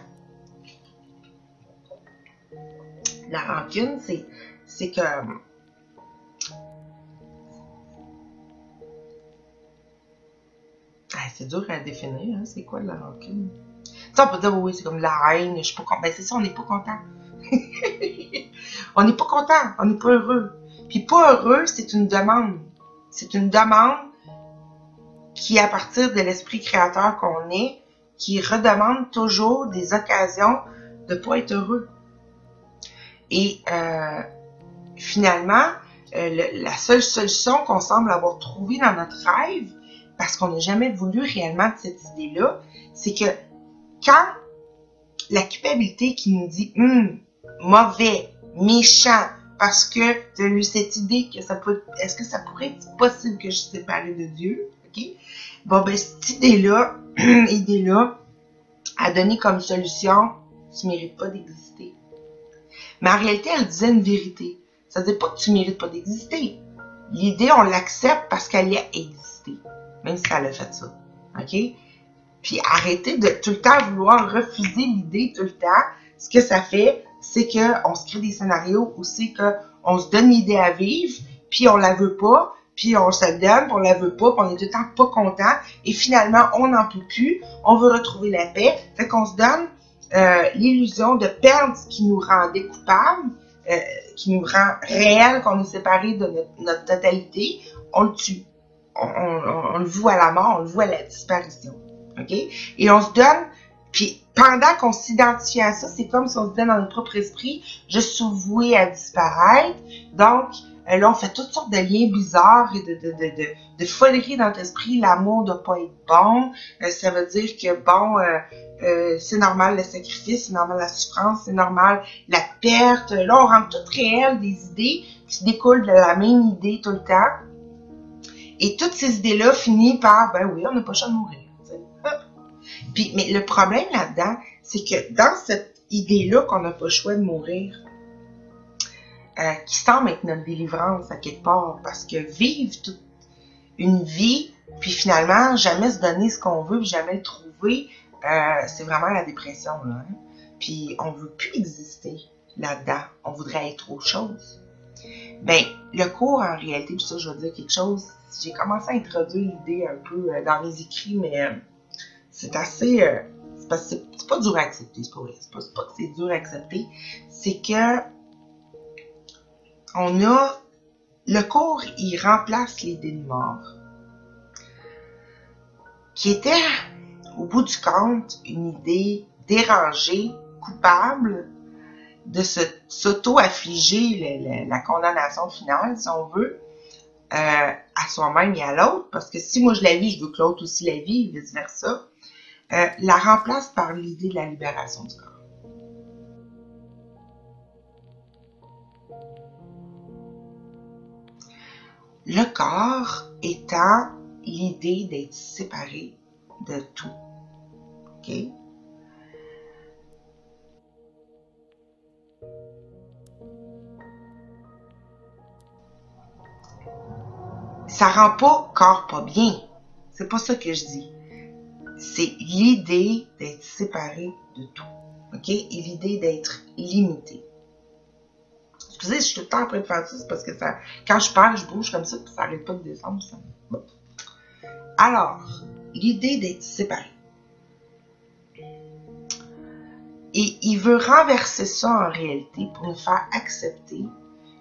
La rancune, c'est que c'est dur à définir, hein, c'est quoi la rancune? Ça, on peut dire, oui, c'est comme la haine, je suis pas content. Ben, c'est ça, on n'est pas content. On n'est pas content, on n'est pas heureux. Puis pas heureux, c'est une demande. C'est une demande qui, à partir de l'esprit créateur qu'on est, qui redemande toujours des occasions de pas être heureux. Et finalement, la seule solution qu'on semble avoir trouvée dans notre rêve, parce qu'on n'a jamais voulu réellement de cette idée-là, c'est que quand la culpabilité qui nous dit mauvais, méchant, parce que tu as eu cette idée que ça peut, est-ce que ça pourrait être possible que je suis séparée de Dieu, ok? Bon, ben, cette idée-là, a donné comme solution, tu mérites pas d'exister. Mais en réalité, elle disait une vérité. Ça ne dit pas que tu mérites pas d'exister. L'idée, on l'accepte parce qu'elle a existé. Même si elle a fait ça. OK? Puis arrêtez de tout le temps vouloir refuser l'idée tout le temps. Ce que ça fait, c'est qu'on se crée des scénarios où c'est qu'on se donne l'idée à vivre, puis on la veut pas, puis on se donne, puis on la veut pas, puis on est tout le temps pas content, et finalement, on n'en peut plus, on veut retrouver la paix. Fait qu'on se donne l'illusion de perdre ce qui nous rendait coupables, qui nous rend réel, qu'on est séparé de notre totalité, on le tue. On le voue à la mort, on le voue à la disparition. OK? Et on se donne, puis pendant qu'on s'identifie à ça, c'est comme si on se donne dans notre propre esprit, je suis voué à disparaître. Donc, là, on fait toutes sortes de liens bizarres et de foleries dans notre esprit. L'amour ne doit pas être bon. Ça veut dire que, bon, c'est normal le sacrifice, c'est normal la souffrance, c'est normal la perte. Là, on rend tout réel des idées qui découlent de la même idée tout le temps. Et toutes ces idées-là finissent par, ben oui, on n'a pas le choix de mourir. Puis, mais le problème là-dedans, c'est que dans cette idée-là qu'on n'a pas le choix de mourir, qui semble être notre délivrance à quelque part, parce que vivre toute une vie, puis finalement, jamais se donner ce qu'on veut, puis jamais le trouver, c'est vraiment la dépression, là. Hein? Puis on veut plus exister là-dedans. On voudrait être autre chose. Ben, le cours, en réalité, puis ça, je vais dire quelque chose, j'ai commencé à introduire l'idée un peu dans mes écrits, mais c'est assez... c'est pas dur à accepter, c'est pas vrai. C'est pas que c'est dur à accepter. C'est que on a... Le cours, il remplace l'idée de mort. Qui était, au bout du compte, une idée dérangée, coupable, de s'auto-affliger la condamnation finale, si on veut, à soi-même et à l'autre, parce que si moi je la vis, je veux que l'autre aussi la vit, et vice-versa, la remplace par l'idée de la libération du corps. Le corps étant l'idée d'être séparé de tout. OK? Ça rend pas corps pas bien. C'est pas ça que je dis. C'est l'idée d'être séparé de tout. OK? Et l'idée d'être limité. Excusez, je suis tout le temps en train de faire ça, c'est parce que ça, quand je parle, je bouge comme ça, puis ça n'arrête pas de descendre. Ça. Bon. Alors, l'idée d'être séparé. Et il veut renverser ça en réalité pour nous faire accepter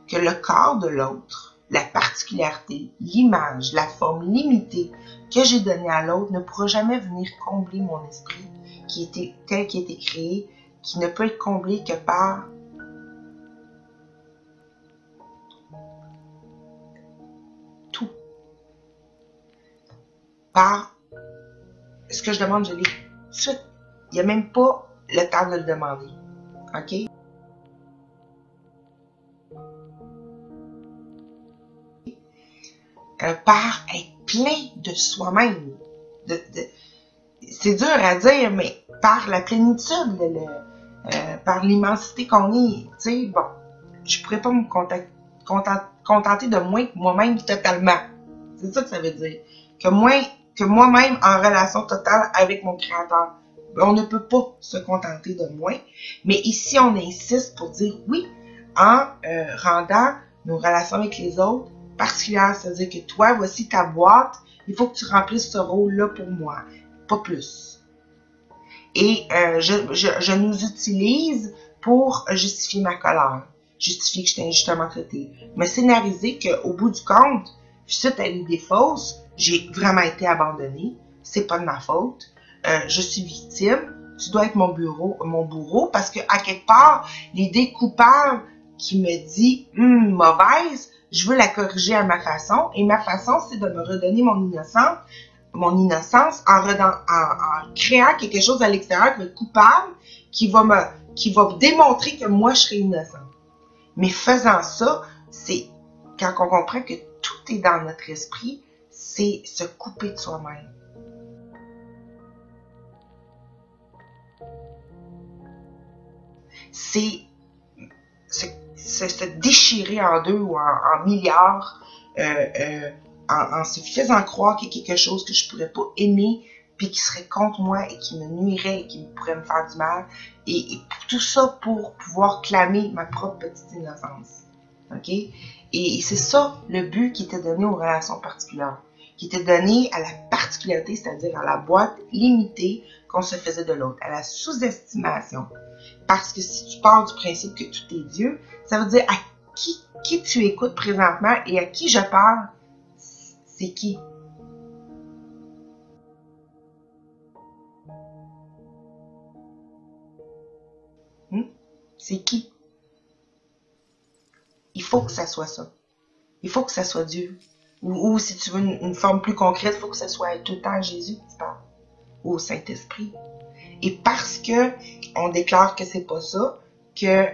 que le corps de l'autre, la particularité, l'image, la forme limitée que j'ai donnée à l'autre ne pourra jamais venir combler mon esprit qui était tel qu'il a été créé, qui ne peut être comblé que par tout. Par ce que je demande, je l'ai tout de suite. Il n'y a même pas le temps de le demander. OK? Par être plein de soi-même. C'est dur à dire, mais par la plénitude, par l'immensité qu'on est. Tu sais, bon, je pourrais pas me contenter de moins que moi-même totalement. C'est ça que ça veut dire. Que moi-même en relation totale avec mon créateur. On ne peut pas se contenter de moins. Mais ici, on insiste pour dire oui, en rendant nos relations avec les autres particulières. C'est-à-dire que toi, voici ta boîte, il faut que tu remplisses ce rôle-là pour moi, pas plus. Et je nous utilise pour justifier ma colère, justifier que j'étais injustement traitée. Me scénariser qu'au bout du compte, suite à l'idée fausse, j'ai vraiment été abandonnée, c'est pas de ma faute, je suis victime, tu dois être mon bourreau, parce que à quelque part, l'idée coupable qui me dit mauvaise, je veux la corriger à ma façon, et ma façon, c'est de me redonner mon innocence en créant quelque chose à l'extérieur qui va être coupable, qui va démontrer que moi, je serai innocente. Mais faisant ça, c'est quand on comprend que tout est dans notre esprit, c'est se couper de soi-même. C'est se déchirer en deux ou en milliards en se faisant croire qu'il y a quelque chose que je pourrais pas aimer puis qui serait contre moi et qui me nuirait et qui pourrait me faire du mal. Et tout ça pour pouvoir clamer ma propre petite innocence. OK? Et c'est ça le but qui était donné aux relations particulières, qui était donné à la particularité, c'est-à-dire à la boîte limitée qu'on se faisait de l'autre, à la sous-estimation. Parce que si tu pars du principe que tout est Dieu, ça veut dire à qui tu écoutes présentement et à qui je parle, c'est qui? C'est qui? Il faut que ça soit ça. Il faut que ça soit Dieu. Ou si tu veux une forme plus concrète, il faut que ça soit tout le temps Jésus que tu parles. Ou au Saint-Esprit. Et parce que on déclare que c'est pas ça, que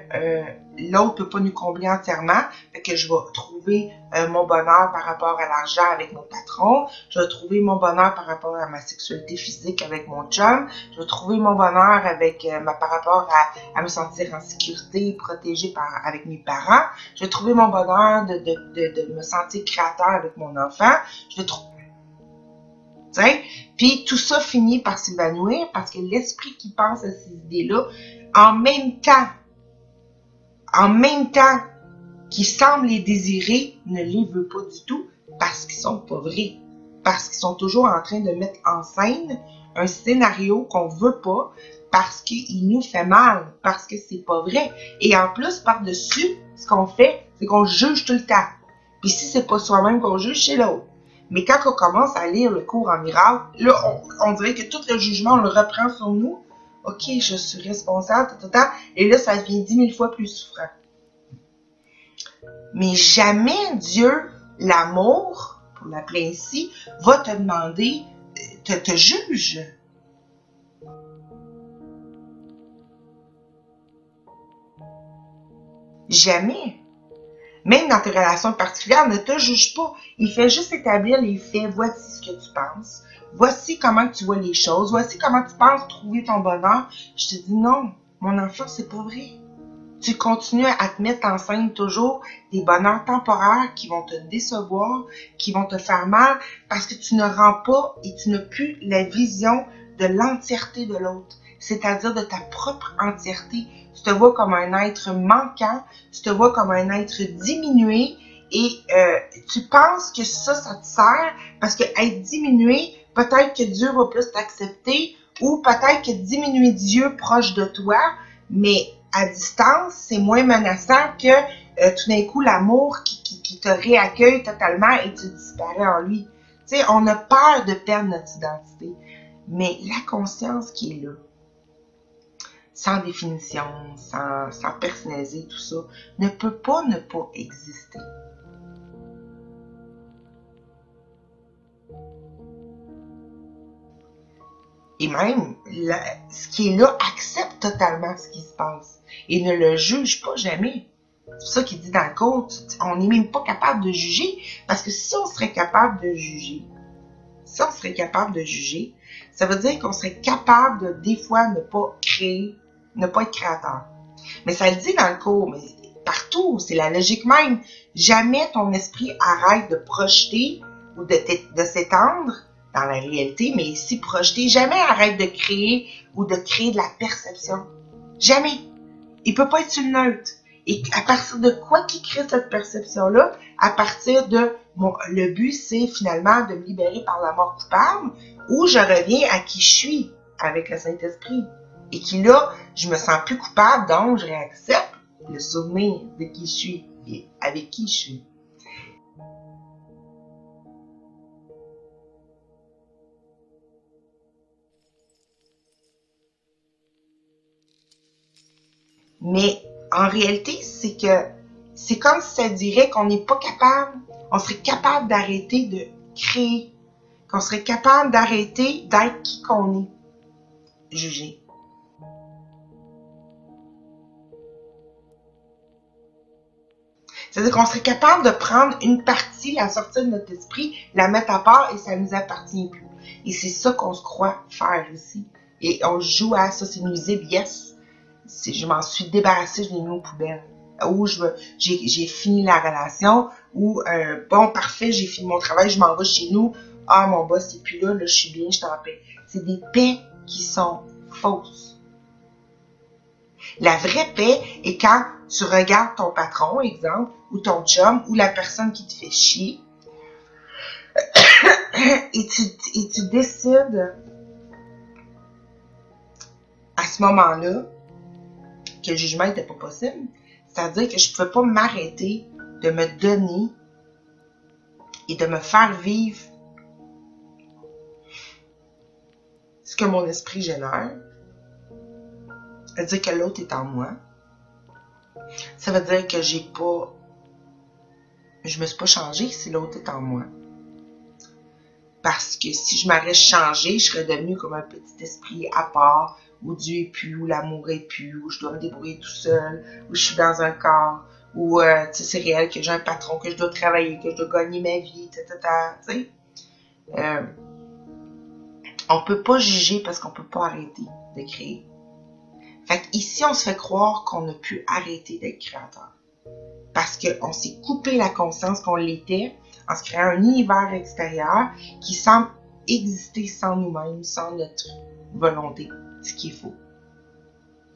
l'autre peut pas nous combler entièrement, fait que je vais trouver mon bonheur par rapport à l'argent avec mon patron, je vais trouver mon bonheur par rapport à ma sexualité physique avec mon chum, je vais trouver mon bonheur avec par rapport à me sentir en sécurité, protégée avec mes parents, je vais trouver mon bonheur de me sentir créateur avec mon enfant, je vais trouver. Puis tout ça finit par s'évanouir parce que l'esprit qui pense à ces idées-là, en même temps qu'il semble les désirer, ne les veut pas du tout parce qu'ils sont pas vrais. Parce qu'ils sont toujours en train de mettre en scène un scénario qu'on veut pas parce qu'il nous fait mal, parce que c'est pas vrai. Et en plus, par-dessus, ce qu'on fait, c'est qu'on juge tout le temps. Puis si c'est pas soi-même qu'on juge, c'est l'autre. Mais quand on commence à lire le cours en miracle, là, on dirait que tout le jugement, on le reprend sur nous. OK, je suis responsable, et là, ça devient 10 000 fois plus souffrant. Mais jamais Dieu, l'amour, pour l'appeler ainsi, va te demander, te juge. Jamais. Même dans tes relations particulières, ne te juge pas. Il fait juste établir les faits. Voici ce que tu penses. Voici comment tu vois les choses. Voici comment tu penses trouver ton bonheur. Je te dis non, mon enfant, c'est pas vrai. Tu continues à te mettre en scène toujours des bonheurs temporaires qui vont te décevoir, qui vont te faire mal, parce que tu ne rends pas et tu n'as plus la vision de l'entièreté de l'autre, c'est-à-dire de ta propre entièreté. Tu te vois comme un être manquant, tu te vois comme un être diminué et tu penses que ça te sert parce que être diminué, peut-être que Dieu va plus t'accepter ou peut-être que diminuer Dieu proche de toi, mais à distance, c'est moins menaçant que tout d'un coup l'amour qui te réaccueille totalement et tu disparais en lui. Tu sais, on a peur de perdre notre identité, mais la conscience qui est là, sans définition, sans personnaliser tout ça, ne peut pas ne pas exister. Et même, ce qui est là accepte totalement ce qui se passe et ne le juge pas jamais. C'est ça qu'il dit dans le cours, on n'est même pas capable de juger, parce que si on serait capable de juger, ça veut dire qu'on serait capable de, des fois, ne pas créer, ne pas être créateur. Mais ça le dit dans le cours, mais partout, c'est la logique même. Jamais ton esprit arrête de projeter ou de s'étendre dans la réalité, mais ici, projeter, jamais arrête de créer ou de créer de la perception. Jamais. Il peut pas être sur le neutre. Et à partir de quoi qui crée cette perception-là? À partir de, le but, c'est finalement de me libérer par la mort coupable, où je reviens à qui je suis avec le Saint-Esprit. Et qui là, je me sens plus coupable, donc je réaccepte le souvenir de qui je suis et avec qui je suis. Mais en réalité, c'est comme si ça dirait qu'on n'est pas capable, on serait capable d'arrêter de créer, qu'on serait capable d'arrêter d'être qui qu'on est, jugé. C'est-à-dire qu'on serait capable de prendre une partie, la sortir de notre esprit, la mettre à part et ça ne nous appartient plus. Et c'est ça qu'on se croit faire ici. Et on joue à ça, c'est nuisible, yes. Je m'en suis débarrassée, je l'ai mis aux poubelles. Ou j'ai fini la relation, ou bon, parfait, j'ai fini mon travail, je m'en vais chez nous. Ah, mon boss n'est plus là, je suis bien, je suis en paix. C'est des paix qui sont fausses. La vraie paix est quand tu regardes ton patron, exemple, ou ton chum, ou la personne qui te fait chier, et tu décides à ce moment-là que le jugement n'était pas possible. C'est-à-dire que je ne pouvais pas m'arrêter de me donner et de me faire vivre ce que mon esprit génère. Ça veut dire que l'autre est en moi. Ça veut dire que je me suis pas changée si l'autre est en moi. Parce que si je m'aurais changé, je serais devenue comme un petit esprit à part, où Dieu est plus, où l'amour est plus, où je dois me débrouiller tout seul, où je suis dans un corps, où c'est réel que j'ai un patron, que je dois travailler, que je dois gagner ma vie, tu sais. On peut pas juger parce qu'on peut pas arrêter de créer. Fait qu'ici, on se fait croire qu'on a pu arrêter d'être créateur. Parce qu'on s'est coupé la conscience qu'on l'était en se créant un univers extérieur qui semble exister sans nous-mêmes, sans notre volonté, ce qui est faux.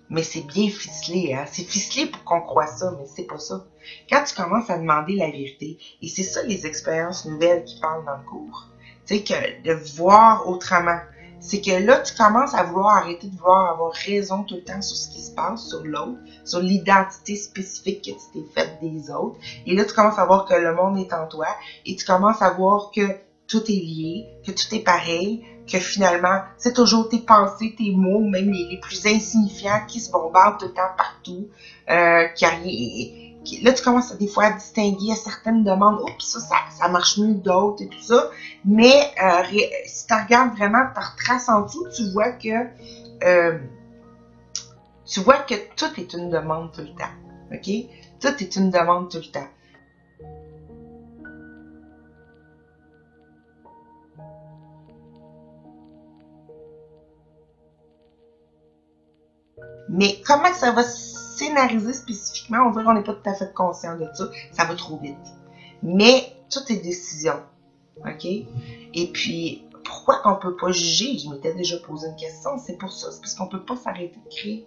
Mais c'est bien ficelé, hein? C'est ficelé pour qu'on croie ça, mais c'est pas ça. Quand tu commences à demander la vérité, et c'est ça les expériences nouvelles qui parlent dans le cours, tu sais, que de voir autrement, c'est que là, tu commences à vouloir arrêter de vouloir avoir raison tout le temps sur ce qui se passe, sur l'autre, sur l'identité spécifique que tu t'es faite des autres. Et là, tu commences à voir que le monde est en toi et tu commences à voir que tout est lié, que tout est pareil, que finalement, c'est toujours tes pensées, tes mots, même les plus insignifiants qui se bombardent tout le temps partout, là, tu commences des fois à distinguer à certaines demandes, oups, ça marche mieux que d'autres et tout ça. Mais si tu regardes vraiment par trace en dessous, tu vois que tout est une demande tout le temps. OK? Tout est une demande tout le temps. Mais comment ça va scénariser spécifiquement, on dirait qu'on n'est pas tout à fait conscient de ça. Ça va trop vite. Mais tout est décision. OK? Et puis, pourquoi on ne peut pas juger? Je m'étais déjà posé une question. C'est pour ça. C'est parce qu'on ne peut pas s'arrêter de créer.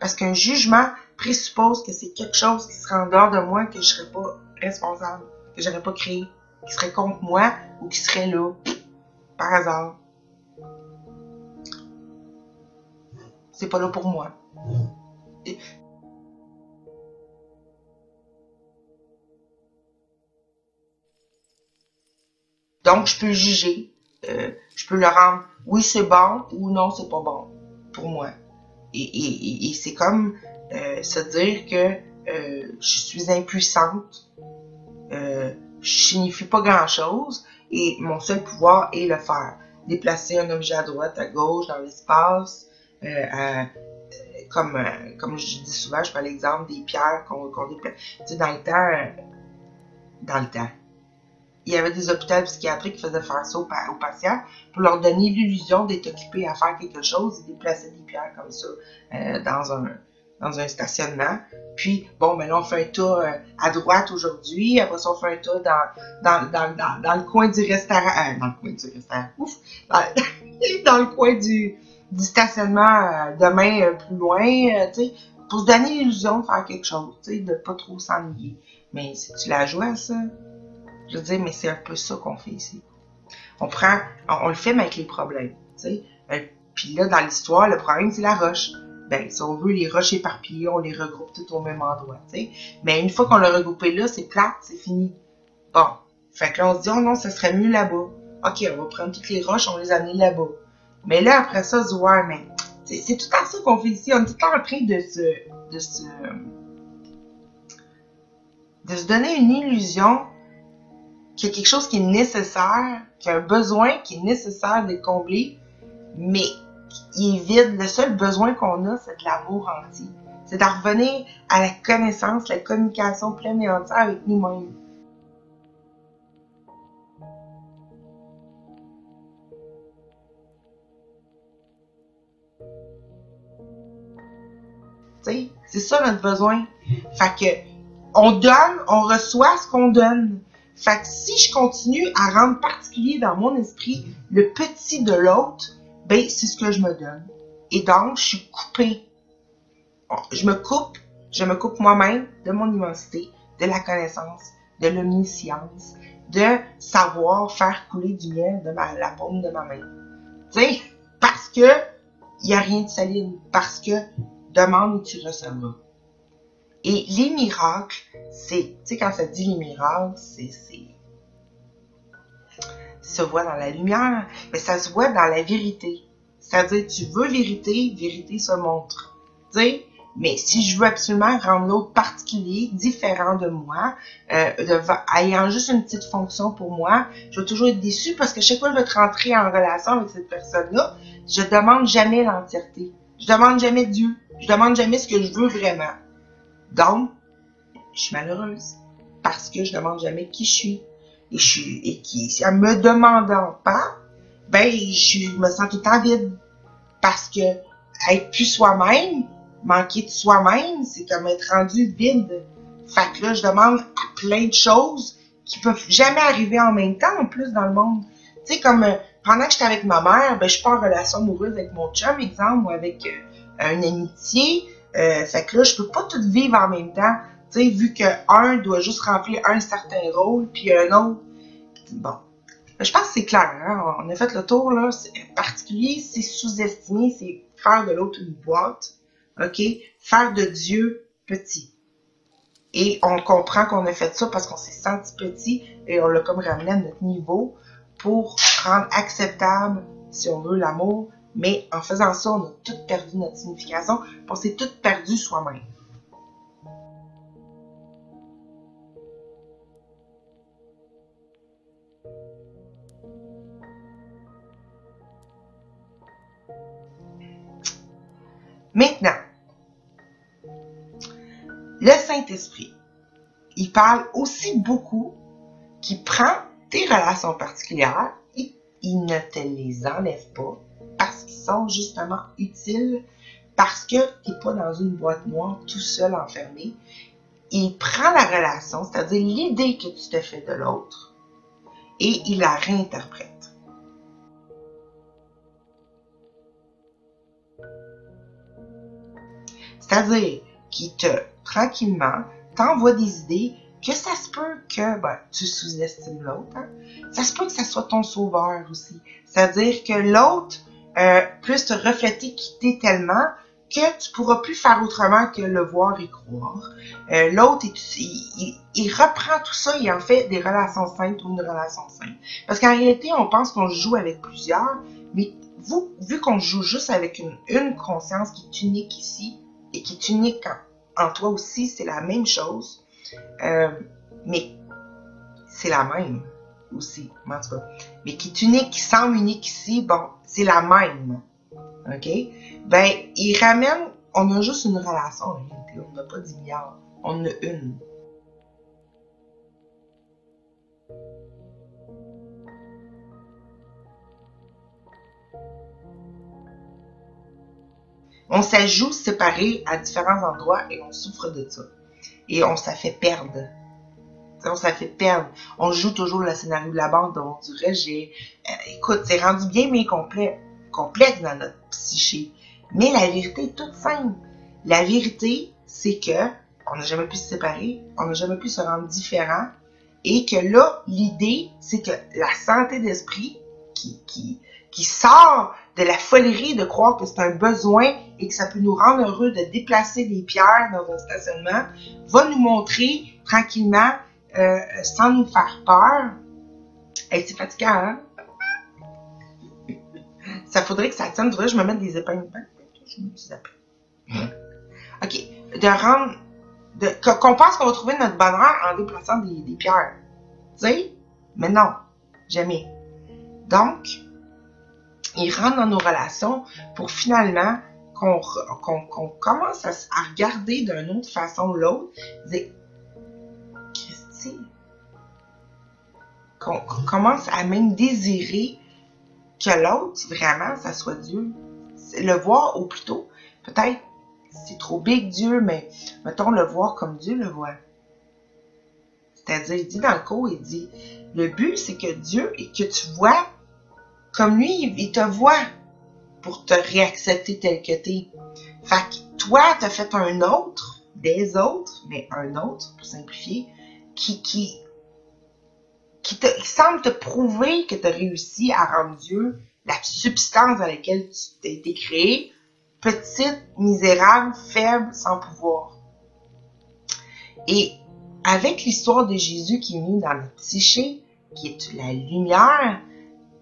Parce qu'un jugement présuppose que c'est quelque chose qui serait en dehors de moi, que je ne serais pas responsable, que je n'aurais pas créé, qui serait contre moi ou qui serait là, par hasard. C'est pas là pour moi. Donc, je peux juger. Je peux le rendre, oui, c'est bon ou non, c'est pas bon pour moi. Et c'est comme se dire que je suis impuissante, je signifie pas grand-chose et mon seul pouvoir est le faire. Déplacer un objet à droite, à gauche, dans l'espace, comme je dis souvent, je prends l'exemple des pierres qu'on déplace. Tu sais, dans le temps, il y avait des hôpitaux psychiatriques qui faisaient faire ça aux patients pour leur donner l'illusion d'être occupés à faire quelque chose. Ils déplaçaient des pierres comme ça dans un stationnement. Puis, bon, ben là, on fait un tas à droite aujourd'hui. Après ça, on fait un tas dans le coin du restaurant. Dans le coin du restaurant. Ouf! Dans le coin du stationnement demain plus loin. Tu sais, pour se donner l'illusion de faire quelque chose, tu sais, de pas trop s'ennuyer. Mais si tu la joues à ça, je veux dire, mais c'est un peu ça qu'on fait ici. On le filme avec les problèmes, tu sais. Puis là, dans l'histoire, le problème, c'est la roche. Ben, si on veut les roches éparpillées, on les regroupe toutes au même endroit, tu sais. Mais une fois qu'on l'a regroupé là, c'est plate, c'est fini. Bon. Fait que là, on se dit, oh non, ça serait mieux là-bas. OK, on va prendre toutes les roches, on va les amener là-bas. Mais là, après ça, on se dit, ouais, mais c'est tout à ça qu'on fait ici. On est tout le temps en train de se donner une illusion qu'il y a quelque chose qui est nécessaire, qu'il y a un besoin qui est nécessaire d'être comblé, mais il est vide. Le seul besoin qu'on a, c'est de l'amour entier. C'est d'en revenir à la connaissance, la communication pleine et entière avec nous-mêmes. T'sais, c'est ça notre besoin. Fait que, on donne, on reçoit ce qu'on donne. Fait que si je continue à rendre particulier dans mon esprit le petit de l'autre, ben, c'est ce que je me donne. Et donc, je suis coupée. Je me coupe moi-même de mon immensité, de la connaissance, de l'omniscience, de savoir faire couler du miel de la paume de ma main. Tu sais, parce que il n'y a rien de solide, parce que demande et tu recevras. Et les miracles, tu sais, quand ça dit les miracles, se voit dans la lumière, mais ça se voit dans la vérité. C'est-à-dire, tu veux vérité, vérité se montre. Tu sais, mais si je veux absolument rendre l'autre particulier, différent de moi, ayant juste une petite fonction pour moi, je vais toujours être déçue parce que chaque fois que je vais rentrer en relation avec cette personne-là, je demande jamais l'entièreté. Je demande jamais Dieu. Je demande jamais ce que je veux vraiment. Donc, je suis malheureuse parce que je demande jamais qui je suis. En me demandant pas, ben, je me sens tout le temps vide. Parce que être plus soi-même, manquer de soi-même, c'est comme être rendu vide. Fait que là, je demande à plein de choses qui peuvent jamais arriver en même temps, en plus, dans le monde. Tu sais, comme pendant que j'étais avec ma mère, ben, je suis pas en relation amoureuse avec mon chum, exemple, ou avec une amitié. Fait que là, je peux pas tout vivre en même temps. Tu sais, vu qu'un doit juste remplir un certain rôle, puis un autre. Bon. Je pense que c'est clair, hein? On a fait le tour, là. Particulier, c'est sous-estimé, c'est faire de l'autre une boîte. OK? Faire de Dieu petit. Et on comprend qu'on a fait ça parce qu'on s'est senti petit et on l'a comme ramené à notre niveau pour rendre acceptable, si on veut, l'amour. Mais en faisant ça, on a tout perdu notre signification, on s'est tout perdu soi-même. Maintenant, le Saint-Esprit, il parle aussi beaucoup qu'il prend tes relations particulières et il ne te les enlève pas parce qu'ils sont justement utiles, parce que tu n'es pas dans une boîte noire tout seul enfermé. Il prend la relation, c'est-à-dire l'idée que tu te fais de l'autre, et il la réinterprète. C'est-à-dire qu'il tranquillement, t'envoie des idées que ça se peut que tu sous-estimes l'autre. Hein? Ça se peut que ça soit ton sauveur aussi. C'est-à-dire que l'autre puisse te refléter, quitter tellement que tu pourras plus faire autrement que le voir et croire. L'autre, il reprend tout ça et en fait des relations saintes ou une relation sainte. Parce qu'en réalité, on pense qu'on joue avec plusieurs, mais vu qu'on joue juste avec une conscience qui est unique ici, et qui est unique en toi aussi, c'est la même chose. Mais c'est la même aussi, en tout cas. Mais qui est unique, qui semble unique ici, bon, c'est la même. OK? Ben, il ramène, on a juste une relation en réalité, on n'a pas 10 milliards, on en a une. On s'ajoute séparés à différents endroits et on souffre de ça. Et on s'en fait perdre. On s'en fait perdre. On joue toujours le scénario de l'abandon, du rejet. Écoute, c'est rendu bien complexe dans notre psyché. Mais la vérité est toute simple. La vérité, c'est que on n'a jamais pu se séparer, on n'a jamais pu se rendre différents, et que là, l'idée, c'est que la santé d'esprit qui sort de la folerie de croire que c'est un besoin et que ça peut nous rendre heureux de déplacer des pierres dans un stationnement, va nous montrer tranquillement, sans nous faire peur. Hey, c'est fatigant, hein? Ça faudrait que ça tienne, faudrait que je me mette des épingles. Je me dis OK. Qu'on pense qu'on va trouver notre bonheur en déplaçant des pierres. Tu sais? Mais non. Jamais. Donc, il rentre dans nos relations pour finalement qu'on commence à regarder d'une autre façon l'autre. Dire, Christy, qu'on commence à même désirer que l'autre, vraiment, ça soit Dieu. Le voir, ou plutôt, peut-être, c'est trop big Dieu, mais mettons le voir comme Dieu le voit. C'est-à-dire, il dit dans le cours, il dit, le but, c'est que Dieu, et que tu vois comme lui, il te voit pour te réaccepter tel que t'es. Fait que toi, t'as fait un autre, des autres, mais un autre, pour simplifier, qui semble te prouver que tu as réussi à rendre Dieu la substance dans laquelle tu as été créé, petite, misérable, faible, sans pouvoir. Et avec l'histoire de Jésus qui est mis dans notre psyché, qui est la lumière,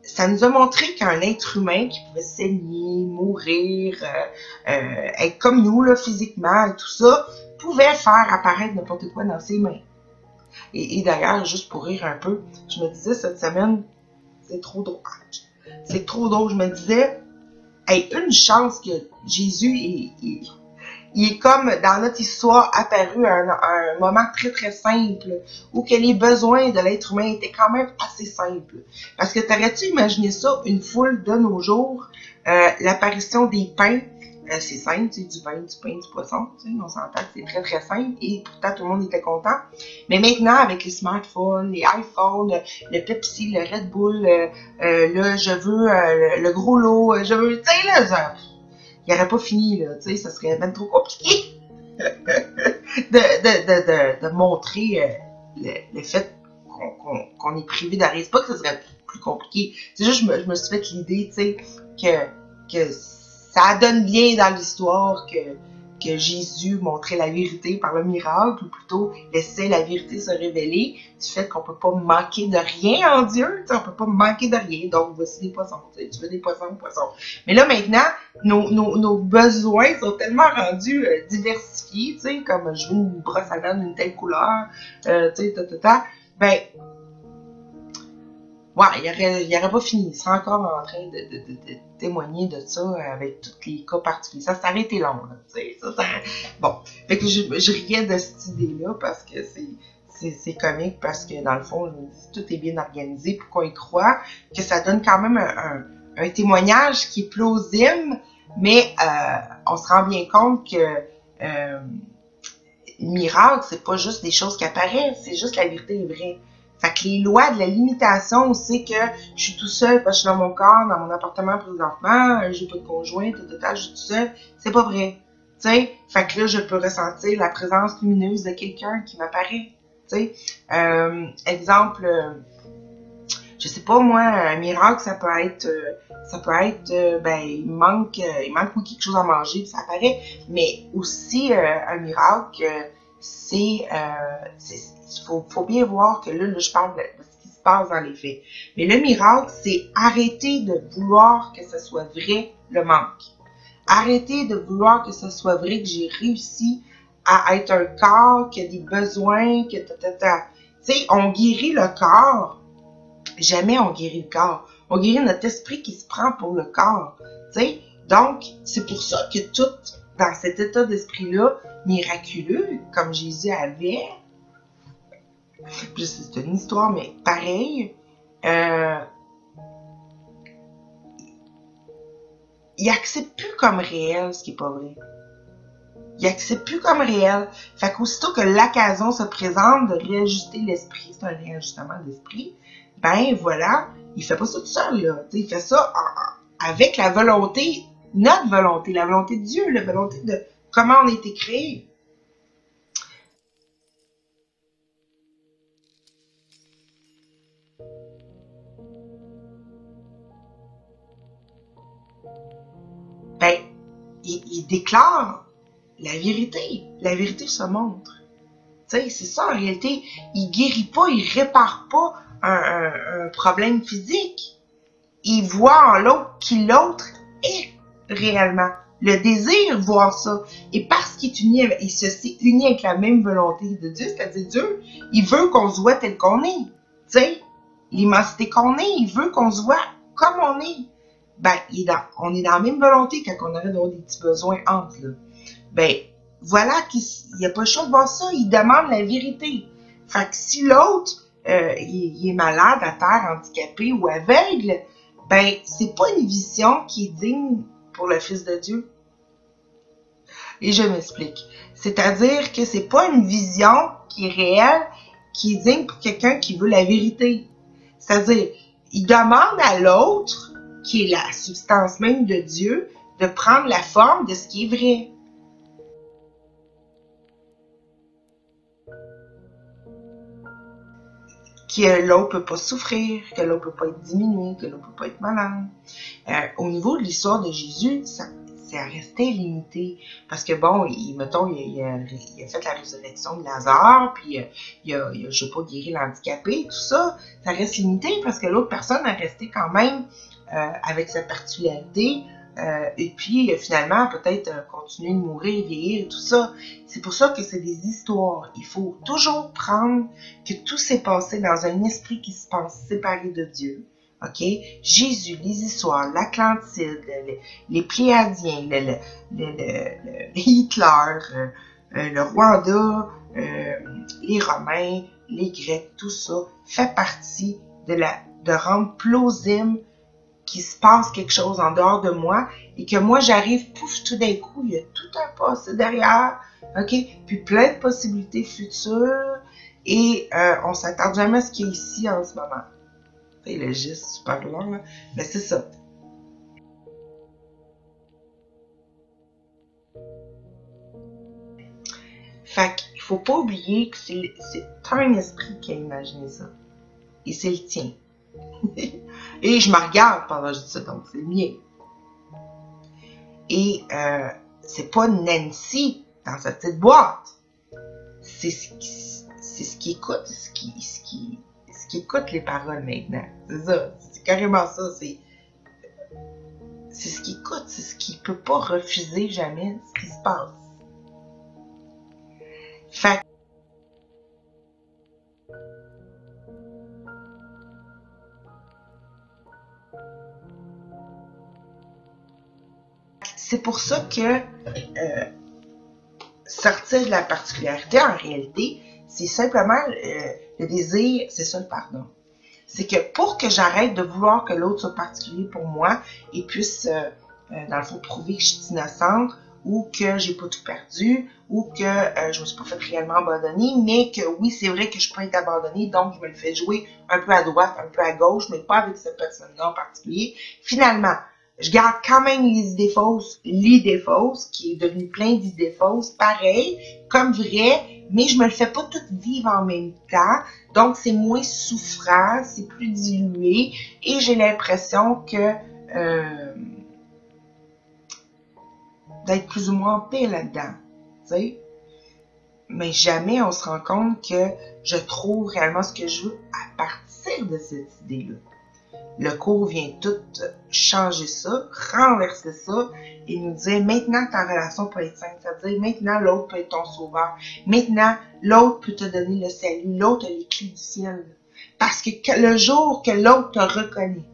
ça nous a montré qu'un être humain qui pouvait saigner, mourir, être comme nous là, physiquement et tout ça, pouvait faire apparaître n'importe quoi dans ses mains. Et d'ailleurs, juste pour rire un peu, je me disais cette semaine, c'est trop drôle. C'est trop drôle. Je me disais, hey, une chance que Jésus il est comme dans notre histoire apparu à un moment très très simple où que les besoins de l'être humain étaient quand même assez simples. Parce que t'aurais-tu imaginé ça, une foule de nos jours, l'apparition des pains, c'est simple, tu sais, du vin, du pain, du poisson, tu sais, on s'entend que c'est très très simple et pourtant tout le monde était content. Mais maintenant avec les smartphones, les iPhones, le Pepsi, le Red Bull, là je veux le gros lot, je veux, tu sais là, genre, il n'aurait pas fini, là, tu sais, ça serait même trop compliqué de montrer le fait qu'on est privé d'arrêt. C'est pas que ça serait plus compliqué, c'est juste je me suis fait l'idée, tu sais, que ça donne bien dans l'histoire que Jésus montrait la vérité par le miracle, ou plutôt laissait la vérité se révéler, du fait qu'on peut pas manquer de rien en Dieu, tu sais, on peut pas manquer de rien, donc voici des poissons, tu veux des poissons, poissons. Mais là maintenant, nos besoins sont tellement rendus diversifiés, tu sais, comme je veux une brosse à dents d'une telle couleur, tu sais, ben, ouais, il aurait pas fini. Il serait encore en train de témoigner de ça avec tous les cas particuliers. Ça aurait été long, là, tu sais. Bon. Fait que je riais de cette idée-là parce que c'est comique, parce que dans le fond, tout est bien organisé pour qu'on y croit, que ça donne quand même un témoignage qui est plausible, mais on se rend bien compte que miracle, c'est pas juste des choses qui apparaissent, c'est juste la vérité est vraie. Fait que les lois de la limitation, c'est que je suis tout seul parce que je suis dans mon corps, dans mon appartement présentement, j'ai pas de conjoint, je suis tout seul, c'est pas vrai. Tu sais, fait que là, je peux ressentir la présence lumineuse de quelqu'un qui m'apparaît. Tu sais, exemple, je sais pas moi, un miracle, ça peut être, ben, il manque oui, quelque chose à manger, puis ça apparaît, mais aussi un miracle, c'est faut bien voir que là, je parle de ce qui se passe dans les faits. Mais le miracle, c'est arrêter de vouloir que ce soit vrai, le manque. Arrêter de vouloir que ce soit vrai que j'ai réussi à être un corps, qui a des besoins, que Tu sais, on guérit le corps. Jamais on guérit le corps. On guérit notre esprit qui se prend pour le corps. Tu sais, donc, c'est pour ça que tout, dans cet état d'esprit-là, miraculeux, comme Jésus avait, c'est une histoire, mais pareil, il accepte plus comme réel ce qui est pas vrai. Il accepte plus comme réel. Fait qu'aussitôt que l'occasion se présente de réajuster l'esprit, c'est un réajustement d'esprit, ben voilà, il fait pas ça tout seul, là. T'sais, il fait ça avec la volonté, notre volonté, la volonté de Dieu, la volonté comment on a été créé. Ben, il déclare la vérité. La vérité se montre. Tu sais, c'est ça en réalité. Il guérit pas, il répare pas un problème physique. Il voit en l'autre qui l'autre est réellement. Le désir voir ça. Et parce qu'il est uni, il se sait uni avec la même volonté de Dieu, c'est-à-dire Dieu, il veut qu'on se voit tel qu'on est. Tu sais, l'immensité qu'on est, il veut qu'on se voit comme on est. Ben, on est dans la même volonté quand on aurait des petits besoins entre, là. Ben, voilà qu'il n'y a pas le choix de voir ça, il demande la vérité. Fait que si l'autre, il est malade, à terre, handicapé ou aveugle, ben, c'est pas une vision qui est digne pour le Fils de Dieu. Et je m'explique. C'est-à-dire que c'est pas une vision qui est réelle, qui est digne pour quelqu'un qui veut la vérité. C'est-à-dire, il demande à l'autre, qui est la substance même de Dieu, de prendre la forme de ce qui est vrai. Que l'autre peut pas souffrir, que l'autre peut pas être diminué, que l'autre peut pas être malade. Au niveau de l'histoire de Jésus, ça restait limité. Parce que bon, mettons, il a fait la résurrection de Lazare, puis il a, je sais pas, guéri l'handicapé, tout ça. Ça reste limité parce que l'autre personne a resté quand même avec sa particularité. Et puis, finalement, peut-être continuer de mourir, vieillir, tout ça. C'est pour ça que c'est des histoires. Il faut toujours prendre que tout s'est passé dans un esprit qui se pense séparé de Dieu. OK? Jésus, les histoires, l'Atlantide, les Pléiadiens, le Hitler, le Rwanda, les Romains, les Grecs, tout ça fait partie de rendre plausible qu'il se passe quelque chose en dehors de moi et que moi j'arrive, pouf, tout d'un coup, il y a tout un passé derrière, OK? Puis plein de possibilités futures et on s'attend jamais à ce qu'il y a ici en ce moment. C'est le geste super long, là. Mais c'est ça. Fait qu'il faut pas oublier que c'est un esprit qui a imaginé ça. Et c'est le tien. Et je me regarde pendant que je dis ça, donc c'est le mien. Et c'est pas Nancy dans sa petite boîte. C'est ce qui écoute, ce qui écoute les paroles maintenant. C'est ça. C'est carrément ça. C'est ce qui écoute, c'est ce qui peut pas refuser jamais ce qui se passe. Fait c'est pour ça que sortir de la particularité, en réalité, c'est simplement le désir, c'est ça le pardon. C'est que pour que j'arrête de vouloir que l'autre soit particulier pour moi et puisse, dans le fond, prouver que je suis innocente ou que j'ai pas tout perdu ou que je me suis pas fait réellement abandonner, mais que oui, c'est vrai que je peux être abandonnée, donc je me le fais jouer un peu à droite, un peu à gauche, mais pas avec cette personne-là en particulier. Finalement, je garde quand même l'idée fausse, qui est devenue plein d'idées fausses, pareil, comme vrai, mais je me le fais pas tout vivre en même temps, donc c'est moins souffrant, c'est plus dilué, et j'ai l'impression que d'être plus ou moins en paix là-dedans, tu sais. Mais jamais on se rend compte que je trouve réellement ce que je veux à partir de cette idée-là. Le cours vient tout changer ça, renverser ça et nous dire maintenant ta relation peut être saine. C'est-à-dire maintenant l'autre peut être ton sauveur. Maintenant l'autre peut te donner le salut. L'autre a les clés du ciel. Parce que le jour que l'autre te reconnaît,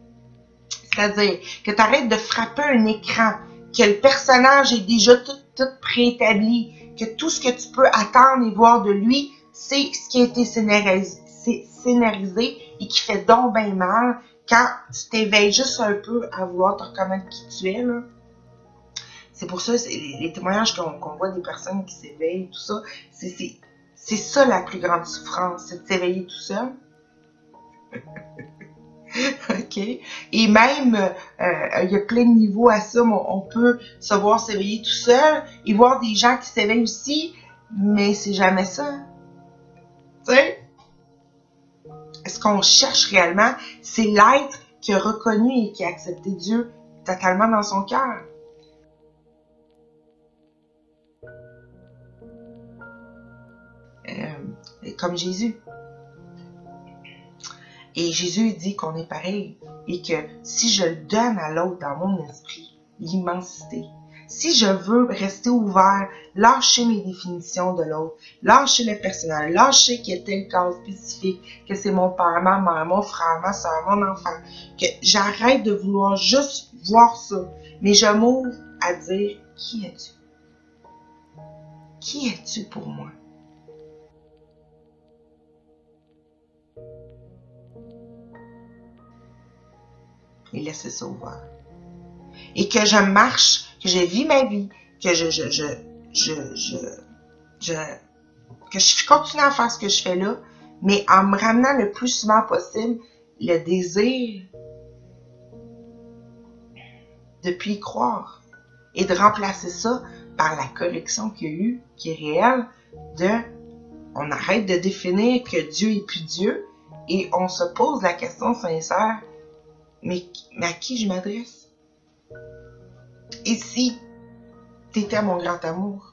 c'est-à-dire que tu arrêtes de frapper un écran, que le personnage est déjà tout préétabli, que tout ce que tu peux attendre et voir de lui, c'est ce qui a été scénarisé et qui fait donc bien mal quand tu t'éveilles juste un peu à vouloir te reconnaître qui tu es, là. C'est pour ça, les témoignages qu'on voit des personnes qui s'éveillent, tout ça, c'est ça la plus grande souffrance, c'est de s'éveiller tout seul. OK? Et même, il y a plein de niveaux à ça. On peut se voir s'éveiller tout seul et voir des gens qui s'éveillent aussi, mais c'est jamais ça. Tu sais? Ce qu'on cherche réellement, c'est l'être qui a reconnu et qui a accepté Dieu totalement dans son cœur. Comme Jésus. Et Jésus dit qu'on est pareil et que si je le donne à l'autre dans mon esprit, l'immensité, si je veux rester ouvert, lâcher mes définitions de l'autre, lâcher le personnel, lâcher qu'il y a tel cas spécifique, que c'est mon père, ma mère, mon frère, ma soeur, mon enfant, que j'arrête de vouloir juste voir ça, mais je m'ouvre à dire, qui es-tu? Qui es-tu pour moi? Et laisser ça ouvert. Et que je marche, que je vis ma vie, que que je continue à faire ce que je fais là, mais en me ramenant le plus souvent possible le désir de plus y croire et de remplacer ça par la correction qu'il y a eu, qui est réelle, on arrête de définir que Dieu est plus Dieu et on se pose la question sincère, mais à qui je m'adresse? Et si t'étais mon grand amour?